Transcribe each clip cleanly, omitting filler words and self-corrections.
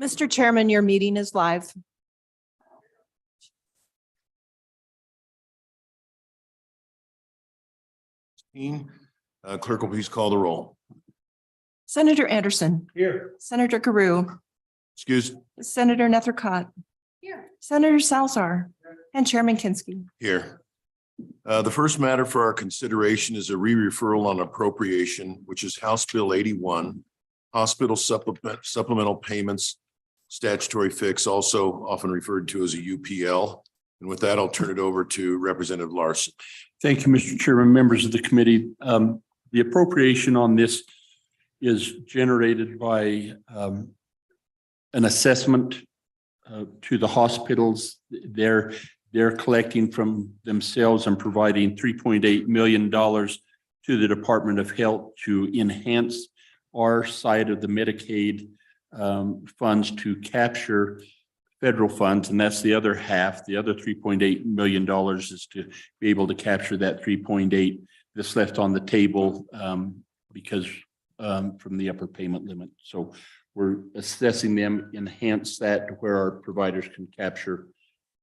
Mr. Chairman, your meeting is live. Clerk will please call the roll. Senator Anderson. Here. Senator Carew. Excuse. Senator Nethercott. Here. Senator Salzar. And Chairman Kinsky. Here. The first matter for our consideration is a re-referral on appropriation, which is House Bill 81, hospital supplemental payments, statutory fix, also often referred to as a UPL. And with that, I'll turn it over to Representative Larson. Thank you, Mr. Chairman, members of the committee. The appropriation on this is generated by an assessment to the hospitals. They're collecting from themselves and providing $3.8 million to the Department of Health to enhance our side of the Medicaid funds to capture federal funds. And that's the other half. The other $3.8 million is to be able to capture that 3.8 that's left on the table because from the upper payment limit. So we're assessing them, enhance that to where our providers can capture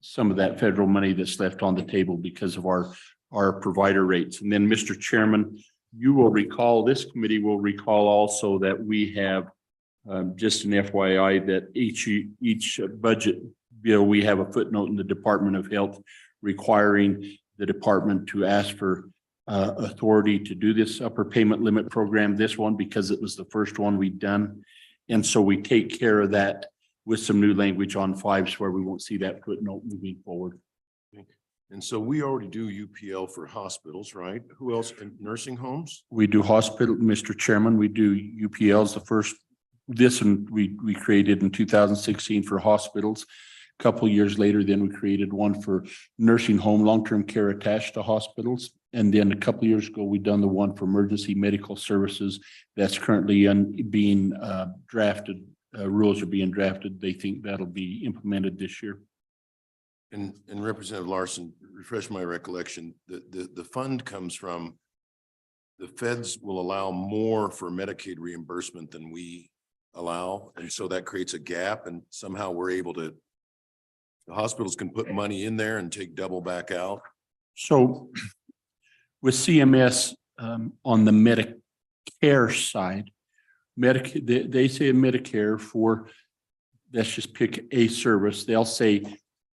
some of that federal money that's left on the table because of our provider rates. And then, Mr. Chairman, you will recall, this committee will recall also that we have just an FYI that each budget bill, we have a footnote in the Department of Health requiring the department to ask for authority to do this upper payment limit program, this one, because it was the first one we've done. And so we take care of that with some new language on 5s where we won't see that footnote moving forward. And so we already do UPL for hospitals, right? Who else? In nursing homes? We do hospital, Mr. Chairman, we do UPLs. The first, this one we created in 2016 for hospitals. A couple of years later, then we created one for nursing home, long-term care attached to hospitals. And then a couple of years ago, we done the one for emergency medical services that's currently being drafted. Rules are being drafted. They think that'll be implemented this year. And Representative Larson, refresh my recollection, the fund comes from, the feds will allow more for Medicaid reimbursement than we allow. And so that creates a gap, and somehow we're able to, the hospitals can put money in there and take double back out. So with CMS on the Medicare side, they say Medicare for, let's just pick a service. They'll say,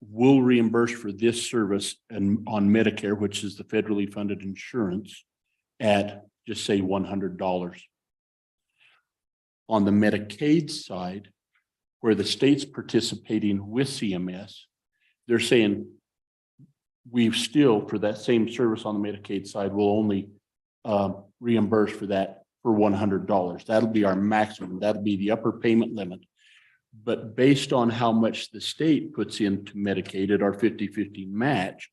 we'll reimburse for this service and on Medicare, which is the federally funded insurance, at just say $100. On the Medicaid side, where the state's participating with CMS, they're saying we've still, for that same service on the Medicaid side, will only reimburse for that for $100. That'll be our maximum. That'll be the upper payment limit. But based on how much the state puts into Medicaid at our 50-50 match,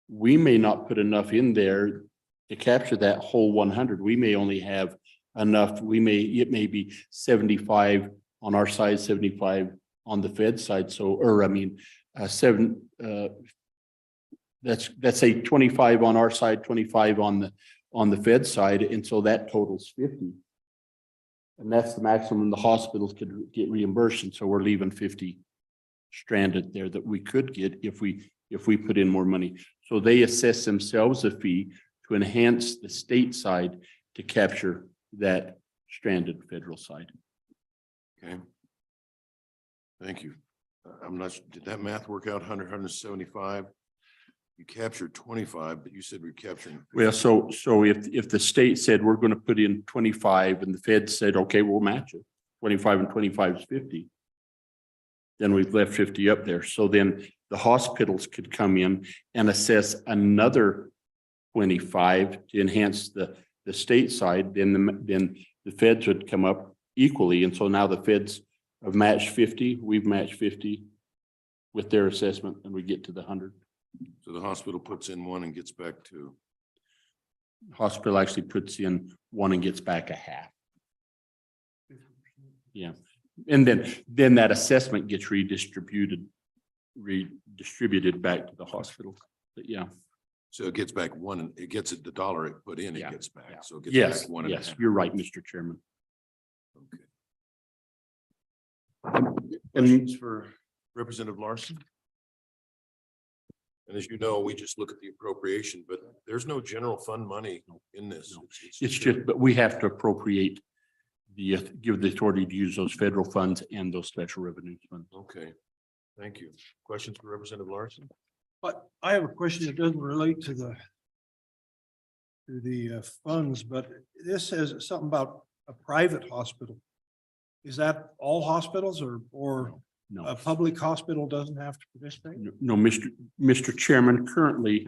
we may not put enough in there to capture that whole 100. We may only have enough. It may be 75 on our side, 75 on the Fed side. So, or I mean, that's say 25 on our side, 25 on the Fed side. And so that totals 50. And that's the maximum the hospitals could get reimbursed. And so we're leaving 50 stranded there that we could get if we put in more money. So they assess themselves a fee to enhance the state side to capture that stranded federal side. Okay. Thank you. I'm not, did that math work out? 175? You captured 25, but you said we're capturing 50. Well, so if the state said we're going to put in 25 and the Fed said, okay, we'll match it. 25 and 25 is 50. Then we've left 50 up there. So then the hospitals could come in and assess another 25 to enhance the state side. Then the Feds would come up equally. And so now the Feds have matched 50. We've matched 50 with their assessment, and we get to the 100. So the hospital puts in 1 and gets back 2. Hospital actually puts in 1 and gets back a half. Yeah. And then that assessment gets redistributed back to the hospital. But yeah. So it gets back 1 and it gets it the dollar it put in, it gets back. Yeah. So it gets Yes, back 1 and yes, you're right, Mr. Chairman. Okay. Questions for Representative Larson? And as you know, we just look at the appropriation, but there's no general fund money in this. No. It's just, but we have to appropriate give the authority to use those federal funds and those special revenue funds. Okay, thank you. Questions for Representative Larson? But I have a question that doesn't relate to the funds, but this says something about a private hospital. Is that all hospitals or No. a public hospital doesn't have to participate? No, Mr. Chairman, currently,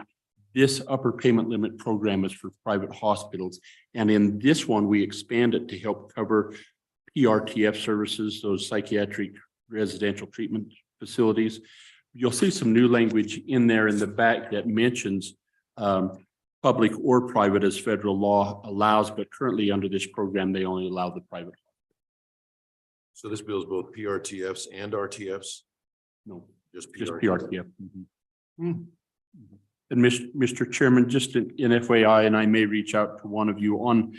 this upper payment limit program is for private hospitals. And in this one, we expand it to help cover PRTF services, those psychiatric residential treatment facilities. You'll see some new language in there in the back that mentions public or private as federal law allows, but currently under this program, they only allow the private. So this bill is both PRTFs and RTFs? No, Just just PRTFs. PRTF. Hmm. And Mr. Chairman, just in FYI, and I may reach out to one of you on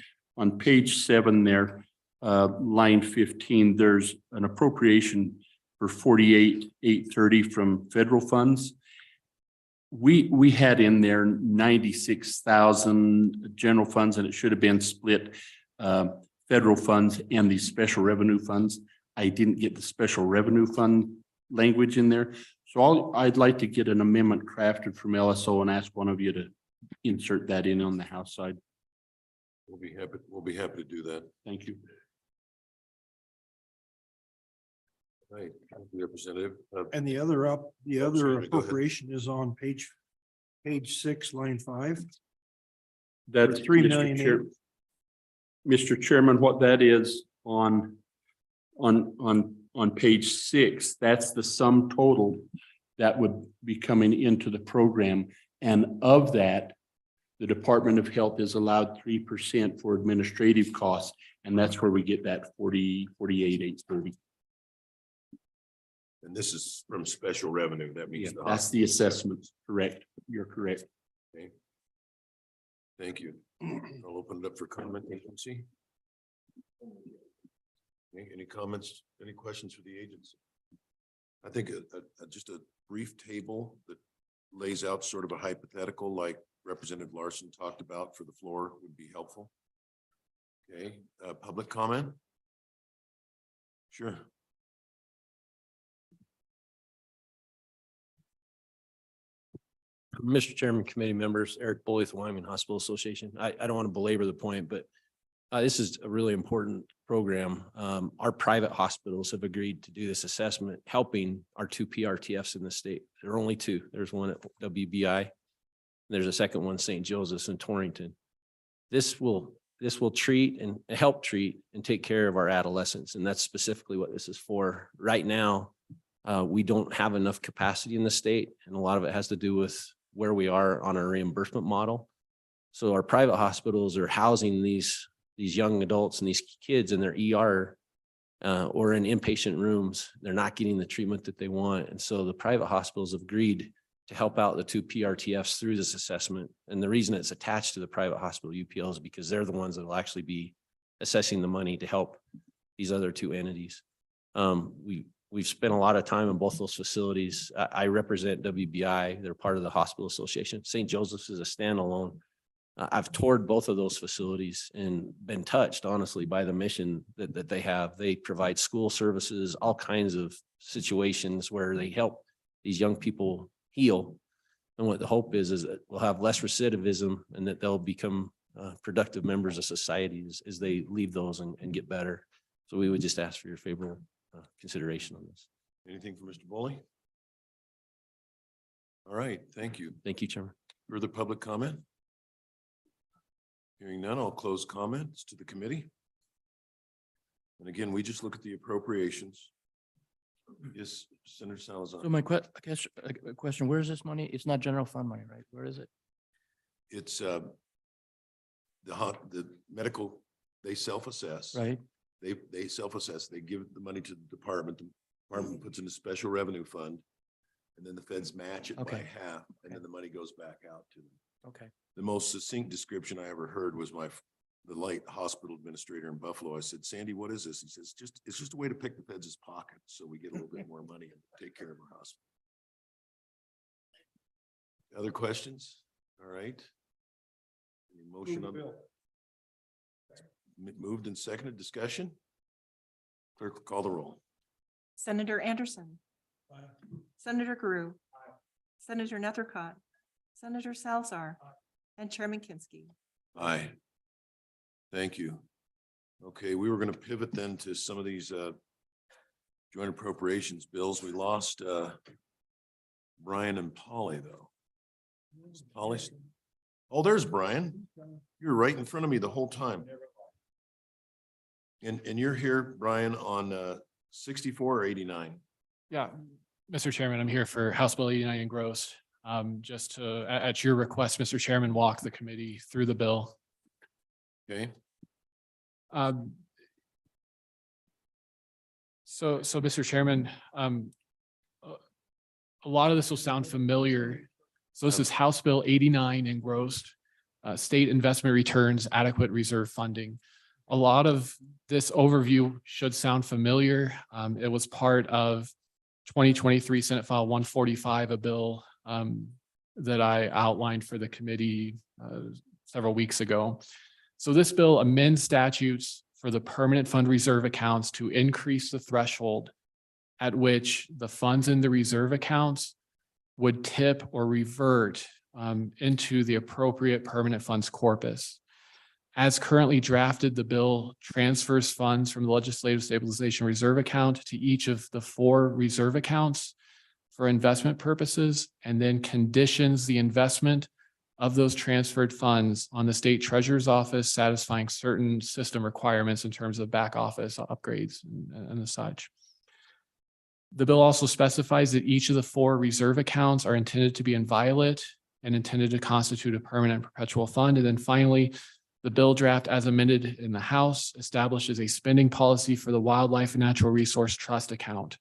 page 7 there, line 15, there's an appropriation for 48,830 from federal funds. We had in there 96,000 general funds, and it should have been split federal funds and these special revenue funds. I didn't get the special revenue fund language in there. So I'd like to get an amendment crafted from LSO and ask one of you to insert that in on the House side. We'll be happy to do that. Thank you. Right, thank you, Representative. And the sorry, other go ahead. appropriation is on page 6, line 5. That's For 3 Mr. million. Chair- Mr. Chairman, what that is on page 6, that's the sum total that would be coming into the program. And of that, the Department of Health is allowed 3% for administrative costs. And that's where we get that 48,830. And this is from special revenue. That means the That's the assessment. Correct. You're correct. Okay. Thank you. I'll open it up for comment agency. Any comments, any questions for the agency? I think just a brief table that lays out sort of a hypothetical like Representative Larson talked about for the floor would be helpful. Okay, public comment? Sure. Mr. Chairman, committee members, Eric Bully with Wyoming Hospital Association. I don't want to belabor the point, but this is a really important program. Our private hospitals have agreed to do this assessment, helping our 2 PRTFs in the state. There are only 2. There's one at WBI. And there's a second one, St. Joseph's in Torrington. This will treat and help treat and take care of our adolescents. And that's specifically what this is for. Right now, we don't have enough capacity in the state. And a lot of it has to do with where we are on our reimbursement model. So our private hospitals are housing these young adults and these kids in their ER or in inpatient rooms. They're not getting the treatment that they want. And so the private hospitals have agreed to help out the 2 PRTFs through this assessment. And the reason it's attached to the private hospital UPL is because they're the ones that will actually be assessing the money to help these other 2 entities. We've spent a lot of time in both those facilities. I represent WBI. They're part of the hospital association. St. Joseph's is a standalone. I've toured both of those facilities and been touched, honestly, by the mission that they have. They provide school services, all kinds of situations where they help these young people heal. And what the hope is that we'll have less recidivism and that they'll become productive members of society as they leave those and get better. So we would just ask for your favorable consideration on this. Anything for Mr. Bully? All right, thank you. Thank you, Chairman. Further public comment? Hearing none, I'll close comments to the committee. And again, we just look at the appropriations. Yes, Senator Salazar. So my question, where is this money? It's not general fund money, right? Where is it? It's the medical, they self-assess. Right? They self-assess, they give the money to the department puts in a special revenue fund. And then the feds match it by Okay. half, and then the money goes back out to them. Okay. The most succinct description I ever heard was the the light hospital administrator in Buffalo. I said, Sandy, what is this? He says, it's just a way to pick the feds' pockets so we get a little bit more money and take care of our hospital. Other questions? All right. Any motion on moved and seconded discussion? Clerk, call the roll. Senator Anderson. Senator Guru. Senator Nethercott. Senator Salzar. And Chairman Kinsky. Aye. Thank you. Okay, we were going to pivot then to some of these joint appropriations bills. We lost Brian and Polly though. Polly. Oh, there's Brian. You're right in front of me the whole time. And you're here, Brian, on 64 or 89? Yeah, Mr. Chairman, I'm here for House Bill 89 engrossed. Just to, at your request, Mr. Chairman, walk the committee through the bill. Okay, So Mr. Chairman, a lot of this will sound familiar. So this is House Bill 89 engrossed, state investment returns, adequate reserve funding. A lot of this overview should sound familiar. It was part of 2023 Senate File 145, a bill that I outlined for the committee several weeks ago. So this bill amends statutes for the permanent fund reserve accounts to increase the threshold at which the funds in the reserve accounts would tip or revert into the appropriate permanent funds corpus. As currently drafted, the bill transfers funds from the Legislative Stabilization Reserve account to each of the 4 reserve accounts for investment purposes, and then conditions the investment of those transferred funds on the state treasurer's office satisfying certain system requirements in terms of back office upgrades and the such. The bill also specifies that each of the 4 reserve accounts are intended to be inviolate and intended to constitute a permanent perpetual fund. And then finally, the bill draft as amended in the House establishes a spending policy for the Wildlife and Natural Resource Trust account,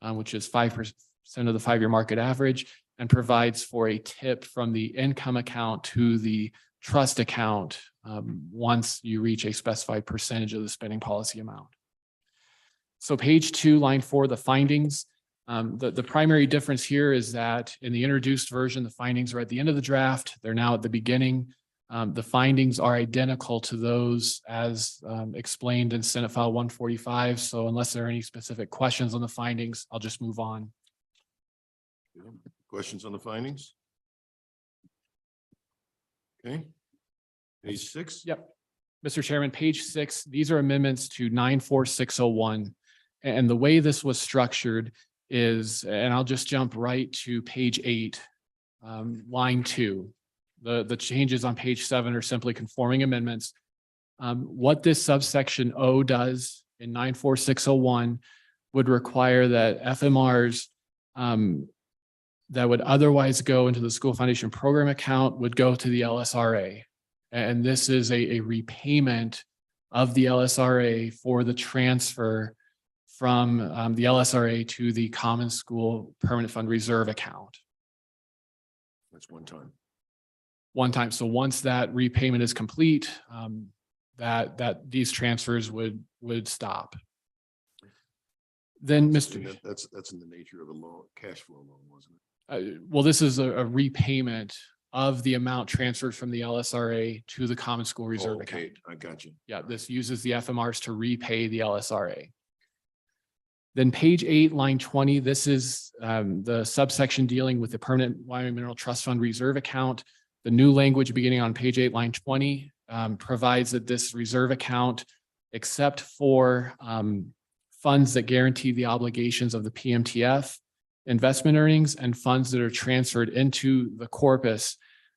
which is 5% of the 5-year market average, and provides for a tip from the income account to the trust account once you reach a specified percentage of the spending policy amount. So page 2, line 4, the findings. The primary difference here is that in the introduced version, the findings are at the end of the draft. They're now at the beginning. The findings are identical to those as explained in Senate File 145. So unless there are any specific questions on the findings, I'll just move on. questions on the findings? Okay. Page 6? Yep. Mr. Chairman, page 6, these are amendments to 94601. And the way this was structured is, and I'll just jump right to page 8, line 2. The changes on page 7 are simply conforming amendments. What this subsection O does in 94601 would require that FMRs that would otherwise go into the school foundation program account would go to the LSRA. And this is a repayment of the LSRA for the transfer from the LSRA to the common school permanent fund reserve account. That's one time. One time. So once that repayment is complete, that these transfers would stop. Then Mr. That's in the nature of a loan, cash flow loan, wasn't it? Well, this is a repayment of the amount transferred from the LSRA to the common school reserve account. Okay, I got you. Yeah, this uses the FMRs to repay the LSRA. Then page 8, line 20, this is the subsection dealing with the permanent Wyoming Mineral Trust Fund reserve account. The new language beginning on page 8, line 20 provides that this reserve account, except for funds that guarantee the obligations of the PMTF, investment earnings, and funds that are transferred into the corpus,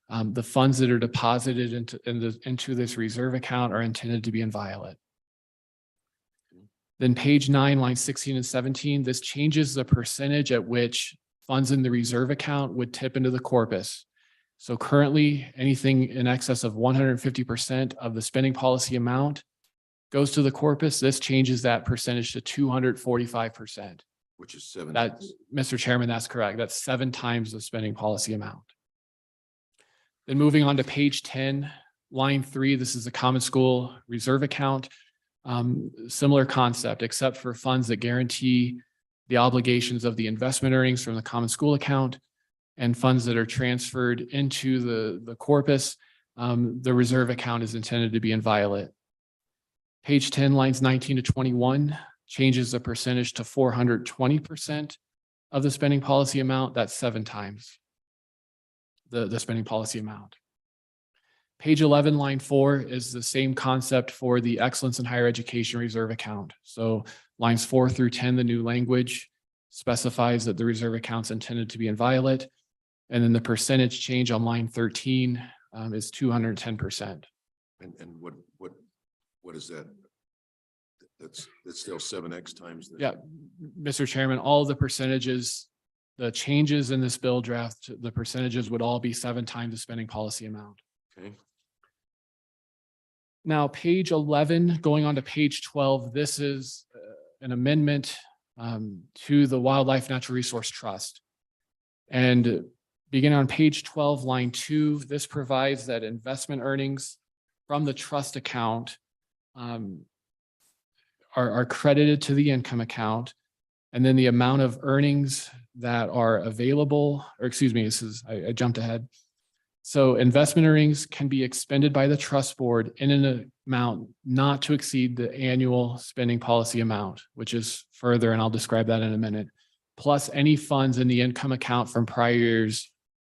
the funds that are deposited into this reserve account are intended to be inviolate. Then page 9, line 16 and 17, this changes the percentage at which funds in the reserve account would tip into the corpus. So currently, anything in excess of 150% of the spending policy amount goes to the corpus. This changes that percentage to 245%. Which is 7. That, Mr. Chairman, that's correct. That's 7 times the spending policy amount. Then moving on to page 10, Line 3, this is a common school reserve account. Similar concept, except for funds that guarantee the obligations of the investment earnings from the common school account and funds that are transferred into the corpus. The reserve account is intended to be inviolate. Page 10, lines 19 to 21, changes the percentage to 420% of the spending policy amount. That's 7 times the spending policy amount. Page 11, line 4 is the same concept for the Excellence in Higher Education Reserve Account. So lines 4 through 10, the new language specifies that the reserve account's intended to be inviolate. And then the percentage change on line 13 is 210%. And what is that? That's still 7X times. Yeah, Mr. Chairman, all of the percentages, the changes in this bill draft, the percentages would all be 7 times the spending policy amount. Okay. Now, page 11, going on to page 12, this is an amendment to the Wildlife Natural Resource Trust. And beginning on page 12, line 2, this provides that investment earnings from the trust account are credited to the income account. And then the amount of earnings that are available, or excuse me, I jumped ahead. So investment earnings can be expended by the trust board in an amount not to exceed the annual spending policy amount, which is further, and I'll describe that in a minute, plus any funds in the income account from prior years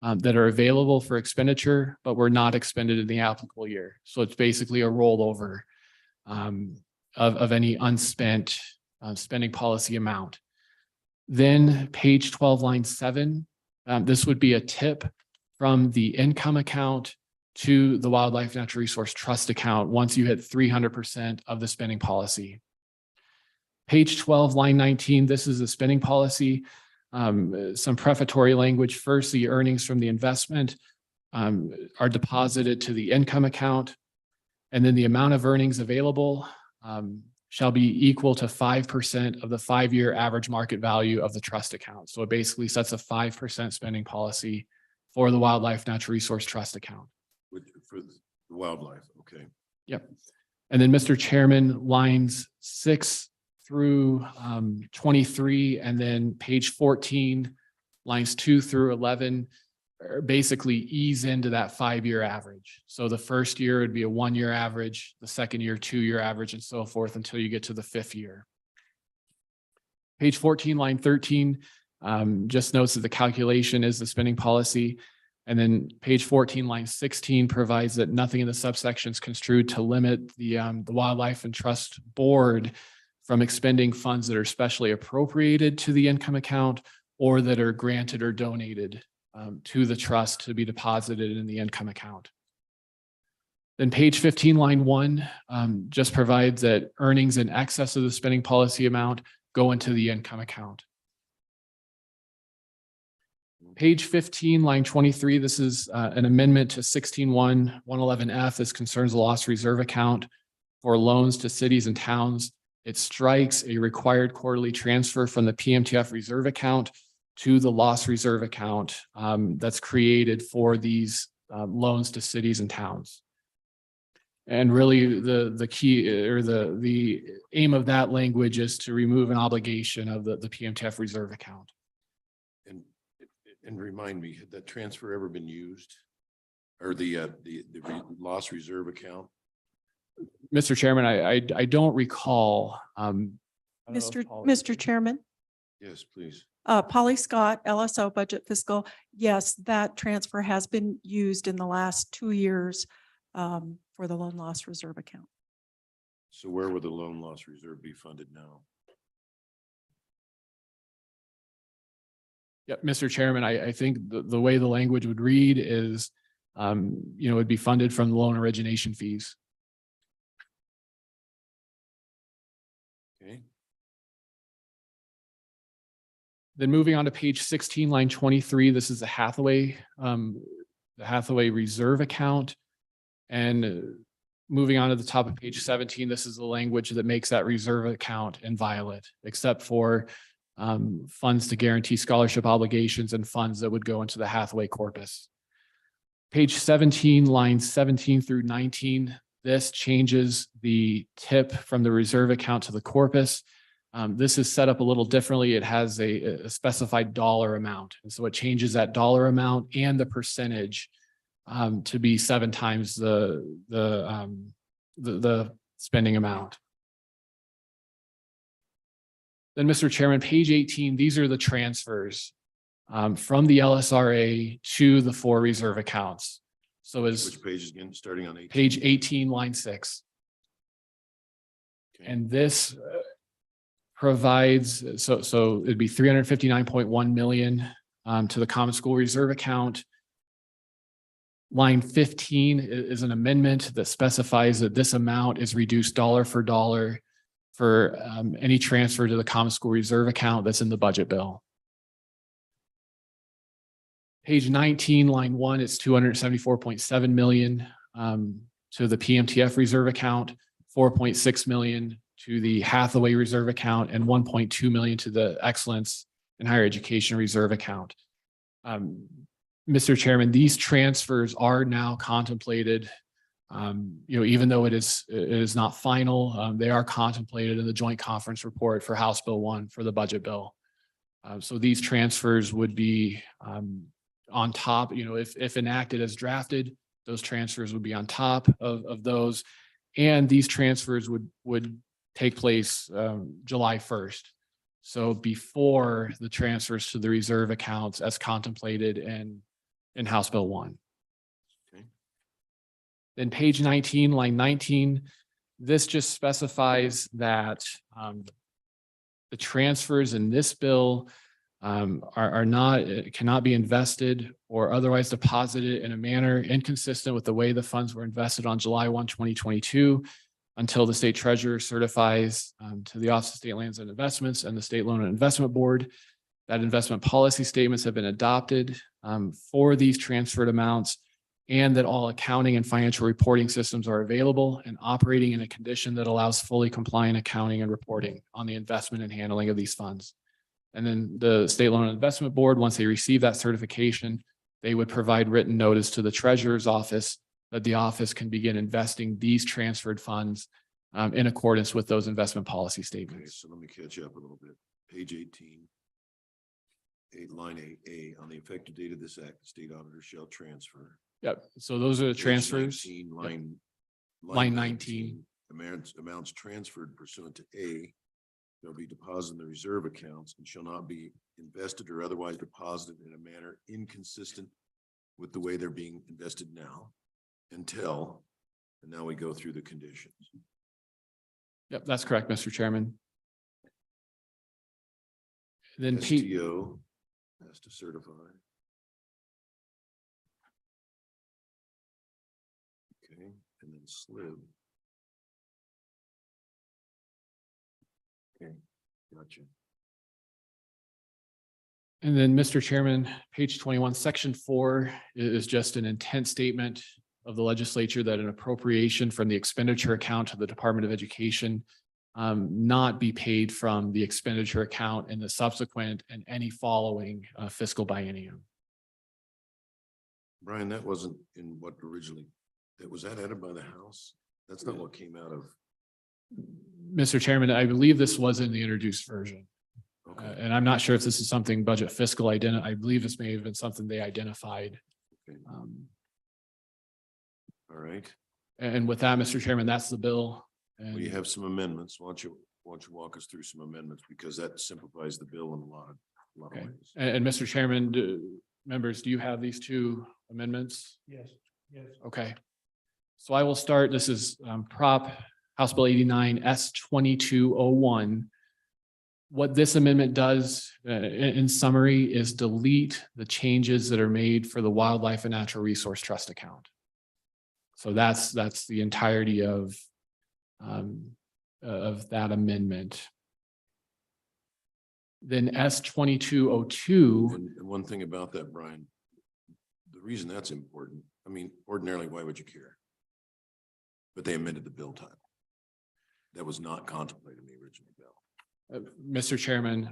that are available for expenditure, but were not expended in the applicable year. So it's basically a rollover of any unspent spending policy amount. Then page 12, line 7, this would be a tip from the income account to the Wildlife Natural Resource Trust account once you hit 300% of the spending policy. Page 12, line 19, this is the spending policy. Some prefatory language. First, the earnings from the investment are deposited to the income account, and then the amount of earnings available shall be equal to 5% of the 5-year average market value of the trust account. So it basically sets a 5% spending policy for the Wildlife Natural Resource Trust account. For the wildlife, okay. Yep. And then, Mr. Chairman, lines 6 through 23, and then page 14, lines 2 through 11, basically ease into that 5-year average. So the first year would be a 1-year average, the second year, 2-year average, and so forth until you get to the 5th year. Page 14, line 13, just notes that the calculation is the spending policy. And then page 14, line 16 provides that nothing in the subsections construed to limit the Wildlife and Trust Board from expending funds that are specially appropriated to the income account or that are granted or donated to the trust to be deposited in the income account. Then page 15, line 1, just provides that earnings in excess of the spending policy amount go into the income account. Page 15, line 23, this is an amendment to 16.1.111F. This concerns the loss reserve account for loans to cities and towns. It strikes a required quarterly transfer from the PMTF reserve account to the loss reserve account that's created for these loans to cities and towns. And really the key or the aim of that language is to remove an obligation of the PMTF reserve account. And remind me, had that transfer ever been used? Or the loss reserve account? Mr. Chairman, I don't recall. Mr. Chairman, Yes, please. Polly Scott, LSO Budget Fiscal. Yes, that transfer has been used in the last 2 years for the loan loss reserve account. So where would the loan loss reserve be funded now? Yeah, Mr. Chairman, I think the way the language would read is, it'd be funded from the loan origination fees. Okay. Then moving on to page 16, line 23, this is the Hathaway reserve account. And moving on to the top of page 17, this is the language that makes that reserve account inviolate, except for funds to guarantee scholarship obligations and funds that would go into the Hathaway corpus. Page 17, lines 17 through 19, this changes the tip from the reserve account to the corpus. This is set up a little differently. It has a specified dollar amount. And so it changes that dollar amount and the percentage to be 7 times the spending amount. Then, Mr. Chairman, page 18, these are the transfers from the LSRA to the 4 reserve accounts. So as Which page is again, starting on 18? page 18, line 6. Okay. And this provides, so it'd be 359.1 million to the common school reserve account. Line 15 is an amendment that specifies that this amount is reduced dollar for dollar for any transfer to the common school reserve account that's in the budget bill. Page 19, line 1, it's 274.7 million to the PMTF reserve account, 4.6 million to the Hathaway reserve account, and 1.2 million to the Excellence in Higher Education reserve account. Mr. Chairman, these transfers are now contemplated. Even though it is not final, they are contemplated in the joint conference report for House Bill 1 for the budget bill. So these transfers would be on top, if enacted as drafted, those transfers would be on top of those. And these transfers would take place July 1st. So before the transfers to the reserve accounts as contemplated in House Bill 1. Okay. Then page 19, line 19, this just specifies that the transfers in this bill cannot be invested or otherwise deposited in a manner inconsistent with the way the funds were invested on July 1, 2022, until the state treasurer certifies to the Office of State Lands and Investments and the State Loan and Investment Board that investment policy statements have been adopted for these transferred amounts, and that all accounting and financial reporting systems are available and operating in a condition that allows fully compliant accounting and reporting on the investment and handling of these funds. And then the State Loan and Investment Board, once they receive that certification, they would provide written notice to the treasurer's office that the office can begin investing these transferred funds in accordance with those investment policy Okay, statements. so let me catch up a little bit. Page 18. Line 8A, on the effective date of this act, the state auditor shall transfer. Yep. So those are the Page transfers. 19, Line 19. Amounts transferred pursuant to A shall be deposited in the reserve accounts and shall not be invested or otherwise deposited in a manner inconsistent with the way they're being invested now until, and now we go through the conditions. Yep, that's correct, Mr. Chairman. Then STO has to certify. Okay, and then SLIB. Okay, gotcha. And then, Mr. Chairman, page 21, section 4 is just an intent statement of the legislature that an appropriation from the expenditure account to the Department of Education not be paid from the expenditure account in the subsequent and any following fiscal biennium. Brian, that wasn't in what originally, was that added by the House? That's not what came out of. Mr. Chairman, I believe this was in the introduced version. Okay. And I'm not sure if this is something budget fiscal I believe this may have been something they identified. Okay. All right. And with that, Mr. Chairman, that's the bill. We And have some amendments. Why don't you walk us through some amendments, because that simplifies the bill in a lot of Okay. ways. And Mr. Chairman, members, do you have these 2 amendments? Yes, yes. Okay. So I will start. This is Prop House Bill 89 S-2201. What this amendment does in summary is delete the changes that are made for the Wildlife and Natural Resource Trust account. So that's the entirety of that amendment. Then S-2202. And one thing about that, Brian, the reason that's important, I mean, ordinarily, why would you care? But they amended the bill title. That was not contemplated in the original bill. Mr. Chairman,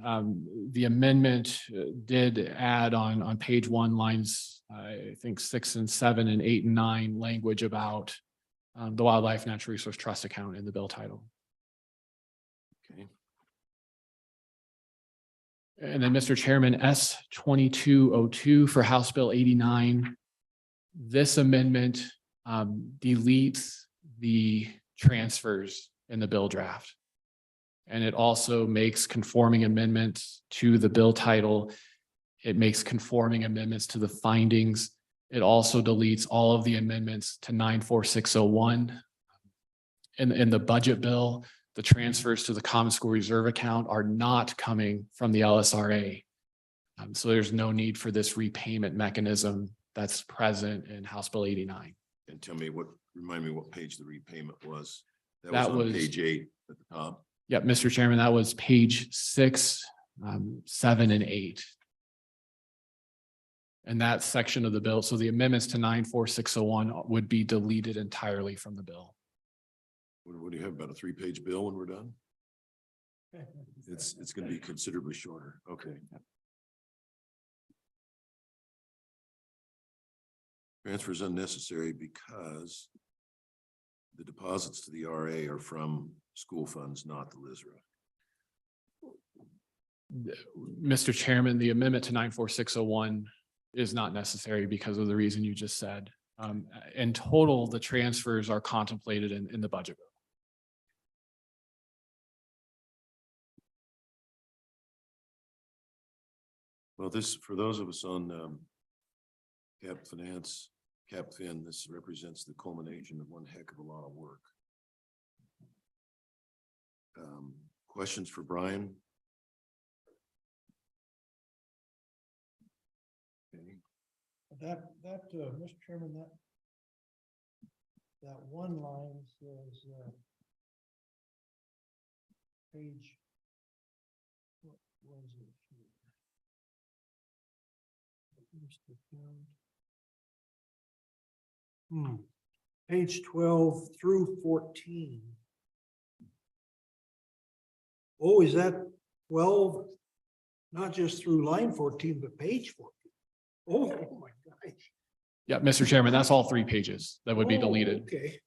the amendment did add on page 1, lines, I think 6 and 7 and 8 and 9, language about the Wildlife Natural Resource Trust account in the bill title. Okay. And then, Mr. Chairman, S 2202 for House Bill 89. This amendment deletes the transfers in the bill draft. And it also makes conforming amendments to the bill title. It makes conforming amendments to the findings. It also deletes all of the amendments to 94601. In the budget bill, the transfers to the Common School Reserve account are not coming from the LSRA. So there's no need for this repayment mechanism that's present in House Bill 89. And remind me what page the repayment was. That That was on was- page 8 at the top. Yeah, Mr. Chairman, that was page 6, 7, and 8. And that section of the bill, so the amendments to 94601 would be deleted entirely from the bill. What do you have, about a 3-page bill when we're done? It's going to be considerably shorter. Okay. Transfer is unnecessary because the deposits to the RA are from school funds, not the LISRA. Mr. Chairman, the amendment to 94601 is not necessary because of the reason you just said. In total, the transfers are contemplated in the budget bill. Well, this, for those of us on Cap Finance, Cap Fin, this represents the culmination of one heck of a lot of work. Questions for Brian? Okay. Mr. Chairman, that one line says, page, what was it? Page 12 through 14. Oh, is that 12? Not just through line 14, but page 14. Oh my gosh. Yeah, Mr. Chairman, that's all 3 pages that would be Oh, deleted. Okay.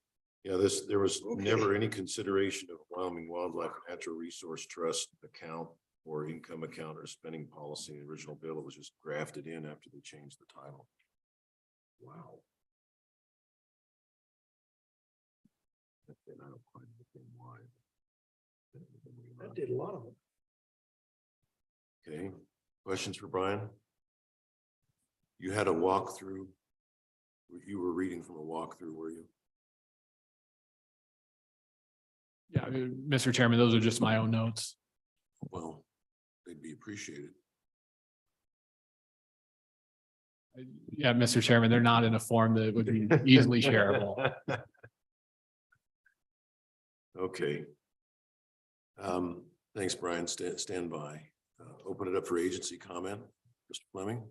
Yeah, there was Okay. never any consideration of Wyoming Wildlife and Natural Resource Trust account or income account or spending policy in the original bill. It was just grafted in after they changed the title. Wow. And I don't quite understand why. That did a lot of it. Okay, questions for Brian? You had a walkthrough. You were reading from a walkthrough, were you? Yeah, Mr. Chairman, those are just my own notes. Well, they'd be appreciated. Yeah, Mr. Chairman, they're not in a form that would be easily shareable. Okay. Thanks, Brian. Stand by. Open it up for agency comment. Mr. Fleming.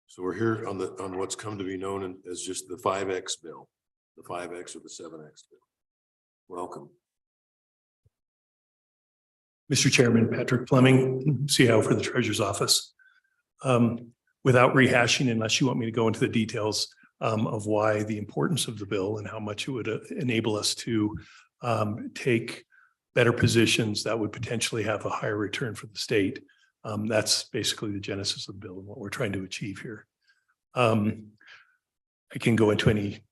So we're here on what's come to be known as just the 5X bill, the 5X or the 7X bill. Welcome. Mr. Chairman, Patrick Fleming, CIO for the Treasurer's Office. Without rehashing, unless you want me to go into the details of why the importance of the bill and how much it would enable us to take better positions that would potentially have a higher return for the state. That's basically the genesis of the bill and what we're trying to achieve here. I can go into any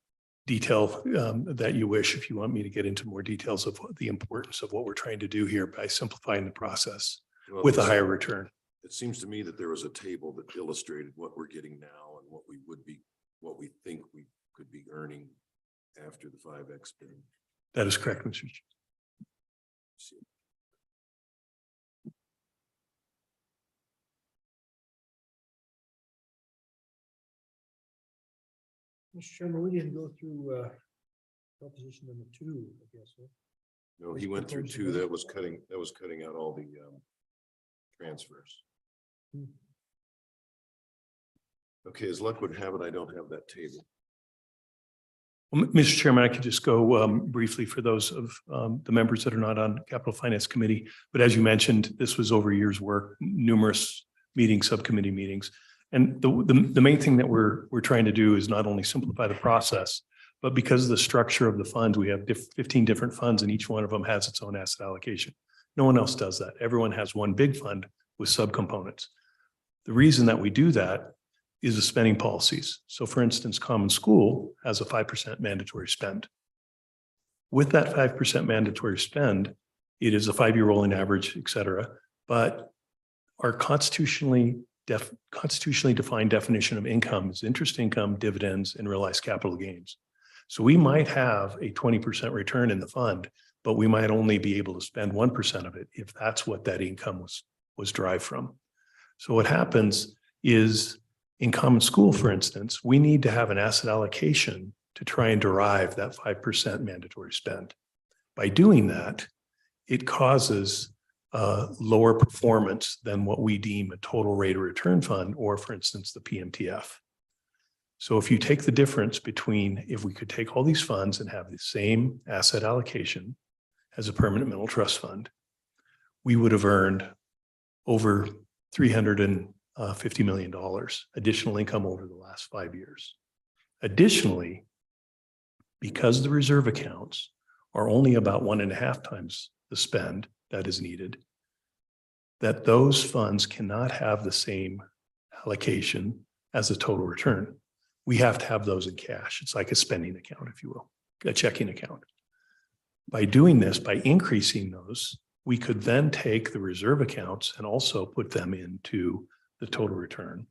detail that you wish if you want me to get into more details of the importance of what we're trying to do here by simplifying the process Well, with a higher return. It seems to me that there was a table that illustrated what we're getting now and what we think we could be earning after the 5X bill. That is correct, Mr. Chair. Mr. Chairman, we didn't go through proposition number 2, I guess. Huh? No, he went through 2. That was cutting out all the transfers. Okay, as luck would have it, I don't have that table. Well, Mr. Chairman, I could just go briefly for those of the members that are not on Capital Finance Committee. But as you mentioned, this was over years' work, numerous meetings, subcommittee meetings. And the main thing that we're trying to do is not only simplify the process, but because of the structure of the funds, we have 15 different funds and each one of them has its own asset allocation. No one else does that. Everyone has one big fund with subcomponents. The reason that we do that is the spending policies. So for instance, Common School has a 5% mandatory spend. With that 5% mandatory spend, it is a 5-year rolling average, et cetera. But our constitutionally defined definition of income is interest income, dividends, and realized capital gains. So we might have a 20% return in the fund, but we might only be able to spend 1% of it if that's what that income was derived from. So what happens is, in Common School, for instance, we need to have an asset allocation to try and derive that 5% mandatory spend. By doing that, it causes lower performance than what we deem a total rate of return fund, or for instance, the PMTF. So if you take the difference between, if we could take all these funds and have the same asset allocation as a permanent mineral trust fund, we would have earned over $350 million additional income over the last 5 years. Additionally, because the reserve accounts are only about 1.5 times the spend that is needed, that those funds cannot have the same allocation as a total return. We have to have those in cash. It's like a spending account, if you will, a checking account. By doing this, by increasing those, we could then take the reserve accounts and also put them into the total return,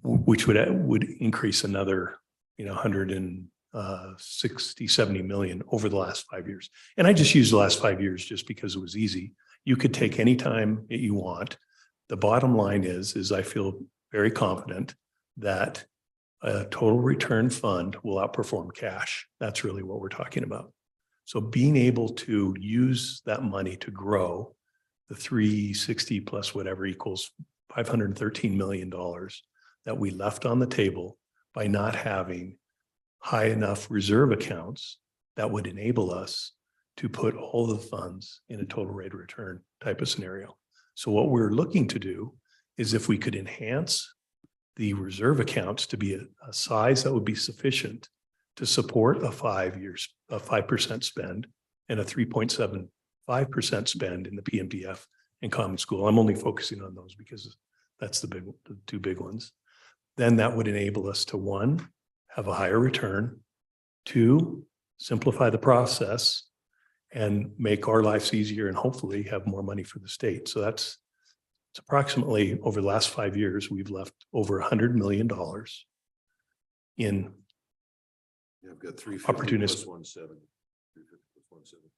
which would increase another, 160-70 million over the last 5 years. And I just used the last 5 years just because it was easy. You could take any time that you want. The bottom line is I feel very confident that a total return fund will outperform cash. That's really what we're talking about. So being able to use that money to grow the 360 plus whatever equals $513 million that we left on the table by not having high enough reserve accounts that would enable us to put all the funds in a total rate of return type of scenario. So what we're looking to do is, if we could enhance the reserve accounts to be a size that would be sufficient to support a 5% spend and a 3.75% spend in the PMDF and Common School. I'm only focusing on those because that's the two big ones. Then that would enable us to, 1, have a higher return, 2, simplify the process and make our lives easier and hopefully have more money for the state. So it's approximately, over the last 5 years, we've left over $100 million in I've got 350 opportunistic. plus 170. 350 plus 170.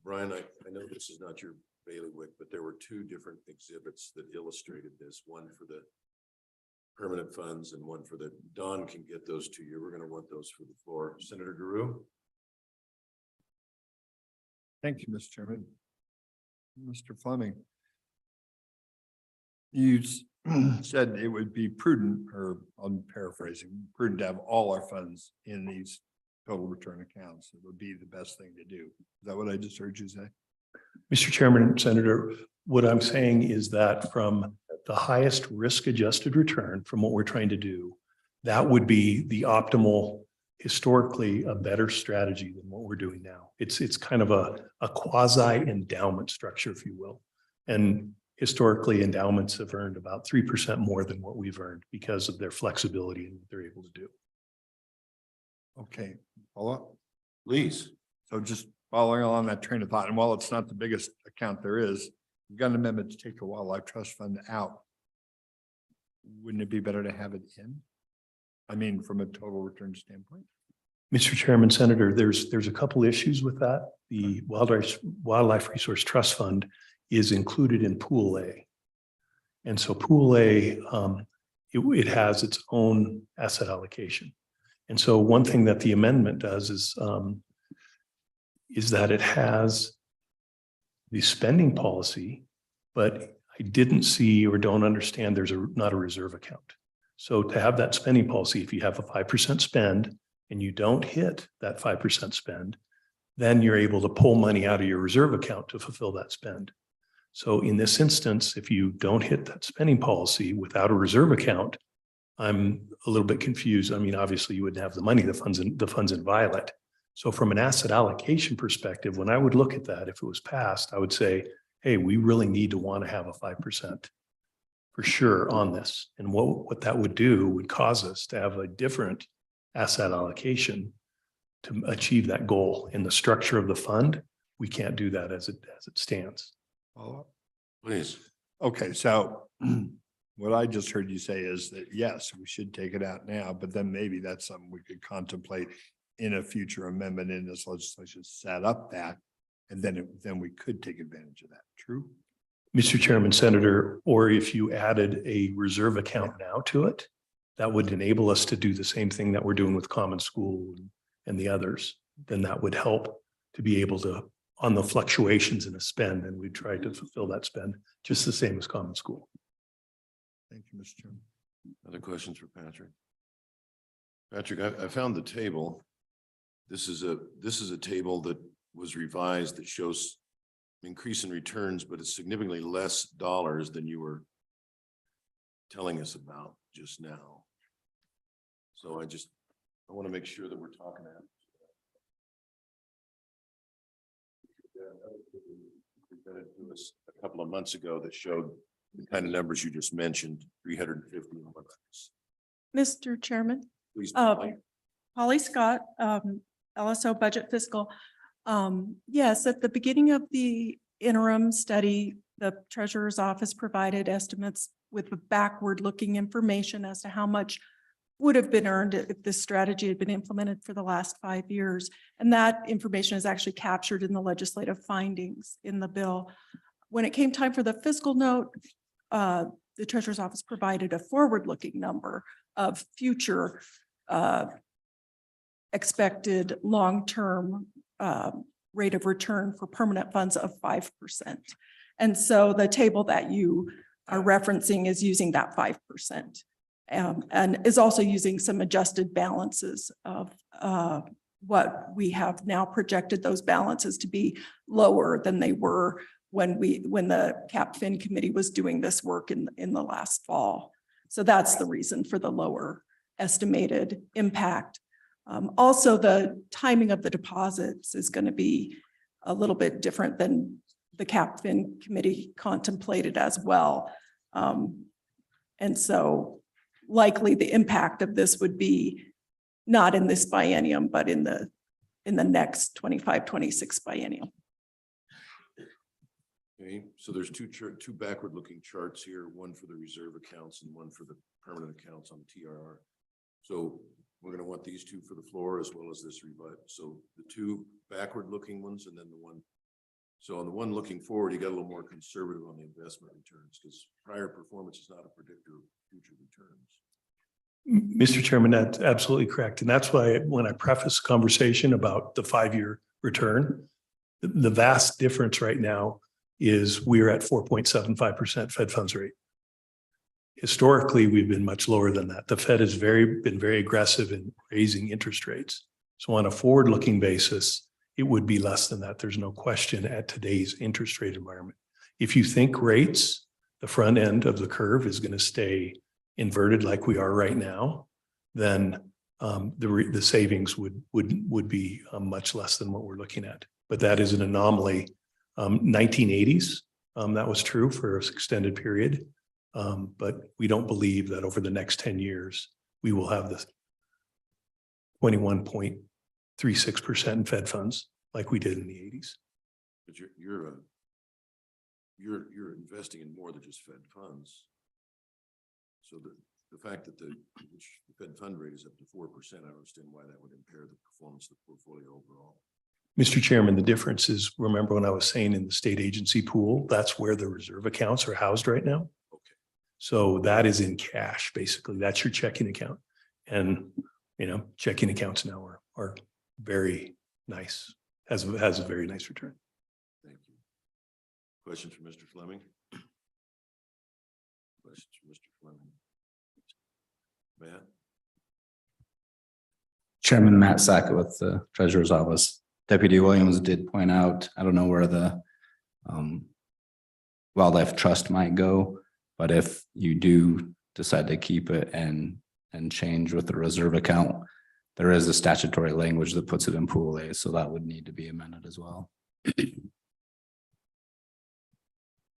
Brian, I know this is not your bailiwick, but there were 2 different exhibits that illustrated this, one for the permanent funds and one for the, Don can get those to you. We're going to want those for the floor. Senator Guru. Thank you, Mr. Chairman. Mr. Fleming, you said it would be prudent, or I'm paraphrasing, prudent to have all our funds in these total return accounts. It would be the best thing to do. Is that what I just heard you say? Mr. Chairman, Senator, what I'm saying is that from the highest risk-adjusted return from what we're trying to do, that would be the optimal, historically a better strategy than what we're doing now. It's kind of a quasi endowment structure, if you will. And historically, endowments have earned about 3% more than what we've earned because of their flexibility and what they're able to do. Okay, follow up. Please. So just following along that train of thought, and while it's not the biggest account there is, we've got an amendment to take a wildlife trust fund out. Wouldn't it be better to have it in? I mean, from a total return standpoint? Mr. Chairman, Senator, there's a couple issues with that. The Wildlife Resource Trust Fund is included in Pool A. And so Pool A, it has its own asset allocation. And so one thing that the amendment does is that it has the spending policy, but I didn't see or don't understand there's not a reserve account. So to have that spending policy, if you have a 5% spend and you don't hit that 5% spend, then you're able to pull money out of your reserve account to fulfill that spend. So in this instance, if you don't hit that spending policy without a reserve account, I'm a little bit confused. I mean, obviously you wouldn't have the money, the funds inviolate. So from an asset allocation perspective, when I would look at that, if it was passed, I would say, hey, we really need to want to have a 5% for sure on this. And what that would do would cause us to have a different asset allocation to achieve that goal. In the structure of the fund, we can't do that as it stands. Follow up? Please. Okay, so what I just heard you say is that, yes, we should take it out now, but then maybe that's something we could contemplate in a future amendment in this legislation, set up that, and then we could take advantage of that. True? Mr. Chairman, Senator, or if you added a reserve account now to it, that would enable us to do the same thing that we're doing with Common School and the others. Then that would help to be able to, on the fluctuations in a spend, and we try to fulfill that spend just the same as Common School. Thank you, Mr. Chairman. Other questions for Patrick? Patrick, I found the table. This is a table that was revised that shows increase in returns, but it's significantly less dollars than you were telling us about just now. So I want to make sure that we're talking about. Presented to us a couple of months ago that showed the kind of numbers you just mentioned, 350. Mr. Chairman, Please. Polly Scott, LSO Budget Fiscal. Yes, at the beginning of the interim study, the Treasurer's Office provided estimates with the backward-looking information as to how much would have been earned if this strategy had been implemented for the last 5 years. And that information is actually captured in the legislative findings in the bill. When it came time for the fiscal note, the Treasurer's Office provided a forward-looking number of future expected long-term rate of return for permanent funds of 5%. And so the table that you are referencing is using that 5%. And is also using some adjusted balances of what we have now projected those balances to be lower than they were when the CapFin committee was doing this work in the last fall. So that's the reason for the lower estimated impact. Also, the timing of the deposits is going to be a little bit different than the CapFin committee contemplated as well. And so likely the impact of this would be not in this biennium, but in the next 25-26 biennium. Okay, so there's two backward-looking charts here, one for the reserve accounts and one for the permanent accounts on the TRR. So we're going to want these two for the floor as well as this revision. So the two backward-looking ones and then the one. So on the one looking forward, you got a little more conservative on the investment returns because prior performance is not a predictor of future returns. Mr. Chairman, that's absolutely correct. And that's why when I preface conversation about the 5-year return, the vast difference right now is we're at 4.75% Fed funds rate. Historically, we've been much lower than that. The Fed has been very aggressive in raising interest rates. So on a forward-looking basis, it would be less than that. There's no question at today's interest rate environment. If you think rates, the front end of the curve is going to stay inverted like we are right now, then the savings would be much less than what we're looking at. But that is an anomaly. 1980s, that was true for an extended period. But we don't believe that over the next 10 years, we will have this 21.36% in Fed funds like we did in the 80s. But you're investing in more than just Fed funds. So the fact that the Fed fund rate is up to 4%, I don't understand why that would impair the performance of the portfolio overall. Mr. Chairman, the difference is, remember when I was saying in the state agency pool, that's where the reserve accounts are housed right now. Okay. So that is in cash, basically. That's your checking account. And, checking accounts now are very nice, has a very nice return. Thank you. Questions for Mr. Fleming? questions, for Mr. Fleming? Matt? Chairman Matt Sackett with the Treasurer's Office. Deputy Williams did point out, I don't know where the wildlife trust might go, but if you do decide to keep it and change with the reserve account, there is a statutory language that puts it in pool A, so that would need to be amended as well.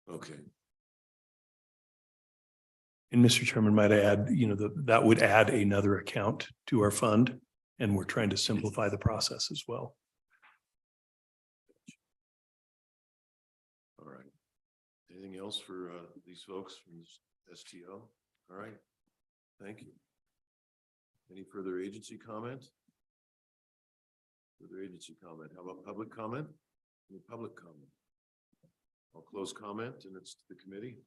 Okay, And Mr. Chairman, might I add, that would add another account to our fund, and we're trying to simplify the process as well. all right. Anything else for these folks from this STO? All right, thank you. Any further agency comment? Further agency comment. How about public comment? Any public comment? I'll close comment and it's to the committee.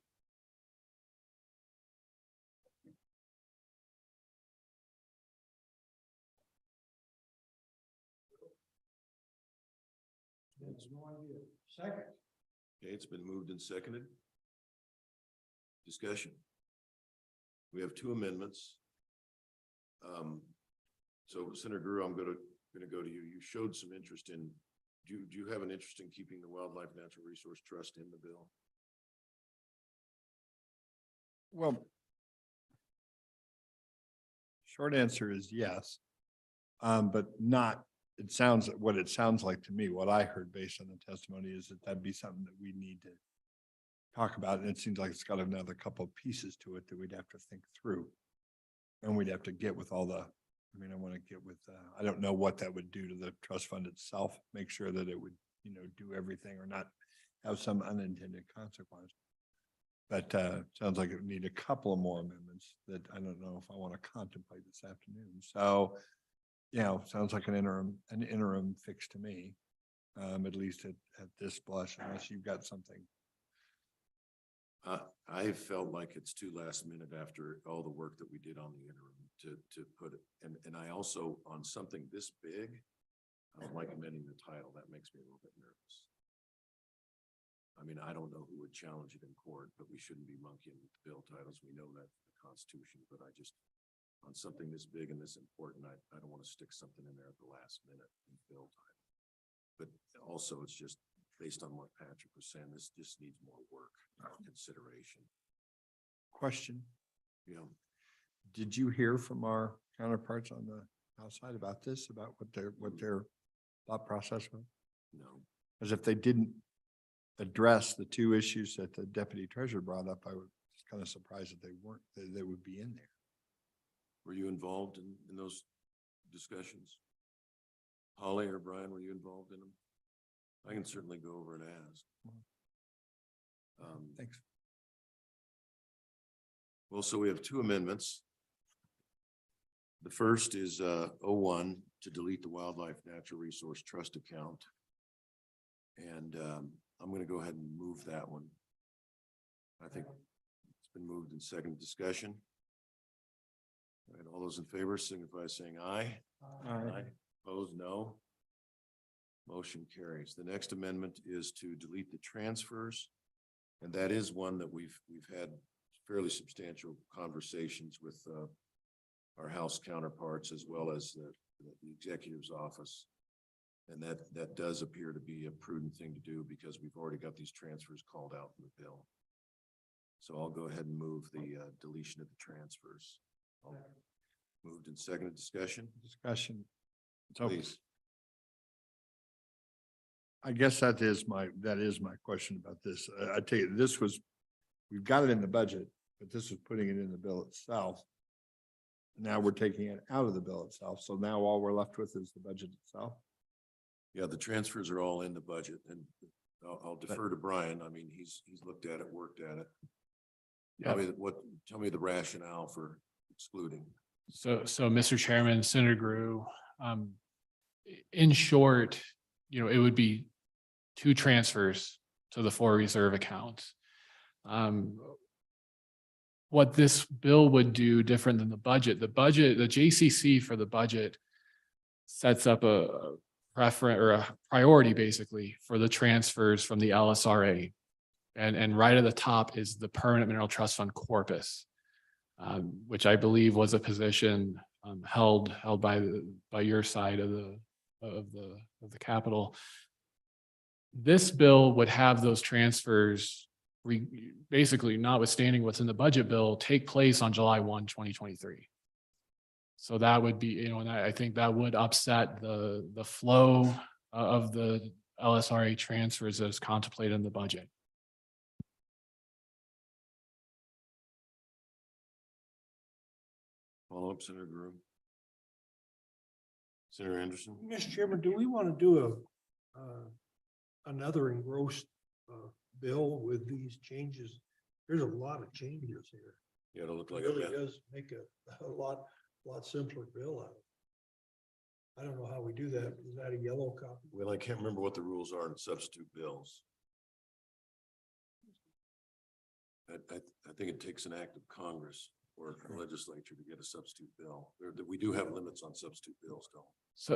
Second. Okay, it's been moved and seconded. Discussion. We have two amendments. So Senator Greer, I'm gonna go to you. You showed some interest in, do you have an interest in keeping the Wildlife Natural Resource Trust in the bill? Well, short answer is yes. But not, it sounds like to me, what I heard based on the testimony is that that'd be something that we need to talk about. And it seems like it's got another couple of pieces to it that we'd have to think through. And we'd have to get with all the, I want to get with, I don't know what that would do to the trust fund itself, make sure that it would, do everything or not have some unintended consequence. But sounds like it would need a couple of more amendments that I don't know if I want to contemplate this afternoon. So, sounds like an interim fix to me, at least at this blush, unless you've got something. I felt like it's too last minute after all the work that we did on the interim to put it, and I also, on something this big, I don't like amending the title. That makes me a little bit nervous. I don't know who would challenge it in court, but we shouldn't be monkeying with the bill titles. We know that from the Constitution, but I just, on something this big and this important, I don't want to stick something in there at the last minute in the bill title. But also, it's just based on what Patrick was saying, this just needs more work, consideration. Question. Yeah. Did you hear from our counterparts on the House side about this, about what their thought process was? No. As if they didn't address the two issues that the deputy treasurer brought up, I was kind of surprised that they would be in there. Were you involved in those discussions? Holly or Brian, were you involved in them? I can certainly go over and ask. Thanks. Well, so we have two amendments. The first is 01 to delete the Wildlife Natural Resource Trust account. And I'm going to go ahead and move that one. I think it's been moved in second discussion. All right, all those in favor signify by saying aye. Aye. Opposed, no. Motion carries. The next amendment is to delete the transfers. And that is one that we've had fairly substantial conversations with our House counterparts as well as the executive's office. And that does appear to be a prudent thing to do because we've already got these transfers called out in the bill. So I'll go ahead and move the deletion of the transfers. Moved in second discussion. So Please. I guess that is my question about this. I tell you, we've got it in the budget, but this is putting it in the bill itself. Now we're taking it out of the bill itself. So now all we're left with is the budget itself. Yeah, the transfers are all in the budget and I'll defer to Brian. He's looked at it, worked at it. Tell me the rationale for excluding. So Mr. Chairman, Senator Grew, in short, it would be two transfers to the 4 reserve accounts. What this bill would do different than the budget, the JCC for the budget sets up a preference or a priority basically for the transfers from the LSRA. And right at the top is the Permanent Mineral Trust Fund corpus, which I believe was a position held by your side of the Capitol. This bill would have those transfers, basically notwithstanding what's in the budget bill, take place on July 1, 2023. So that would be, and I think that would upset the flow of the LSRA transfers as contemplated in the budget. Follow up, Senator Groom. Senator Anderson? Mr. Chairman, do we want to do another engrossed bill with these changes? There's a lot of changes here. Yeah, it'll look It like really that. does make a lot simpler bill out of it. I don't know how we do that. Is that a yellow copy? Well, I can't remember what the rules are on substitute bills. I think it takes an act of Congress or a legislature to get a substitute bill. We do have limits on substitute bills, though.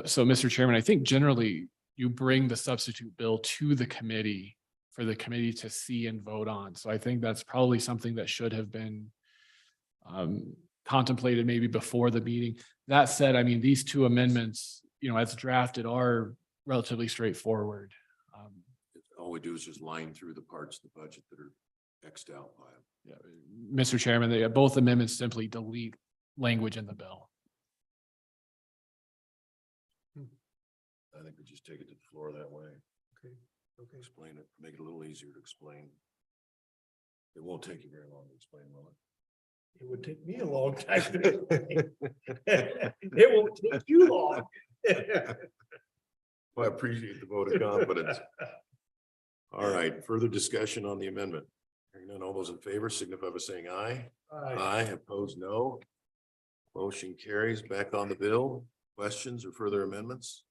So Mr. Chairman, I think generally you bring the substitute bill to the committee for the committee to see and vote on. So I think that's probably something that should have been contemplated maybe before the meeting. That said, I mean, these two amendments, as drafted, are relatively straightforward. All we do is just line through the parts of the budget that are X'd out by them. Yeah, Mr. Chairman, both amendments simply delete language in the bill. I think we just take it to the floor that way. Okay. Explain it, make it a little easier to explain. It won't take you very long to explain, will it? It would take me a long time. It won't take you long. Well, I appreciate the vote of confidence. All right, further discussion on the amendment. Hearing none, all those in favor signify by saying aye. Aye, opposed, no. Motion carries. Back on the bill. Questions or further amendments?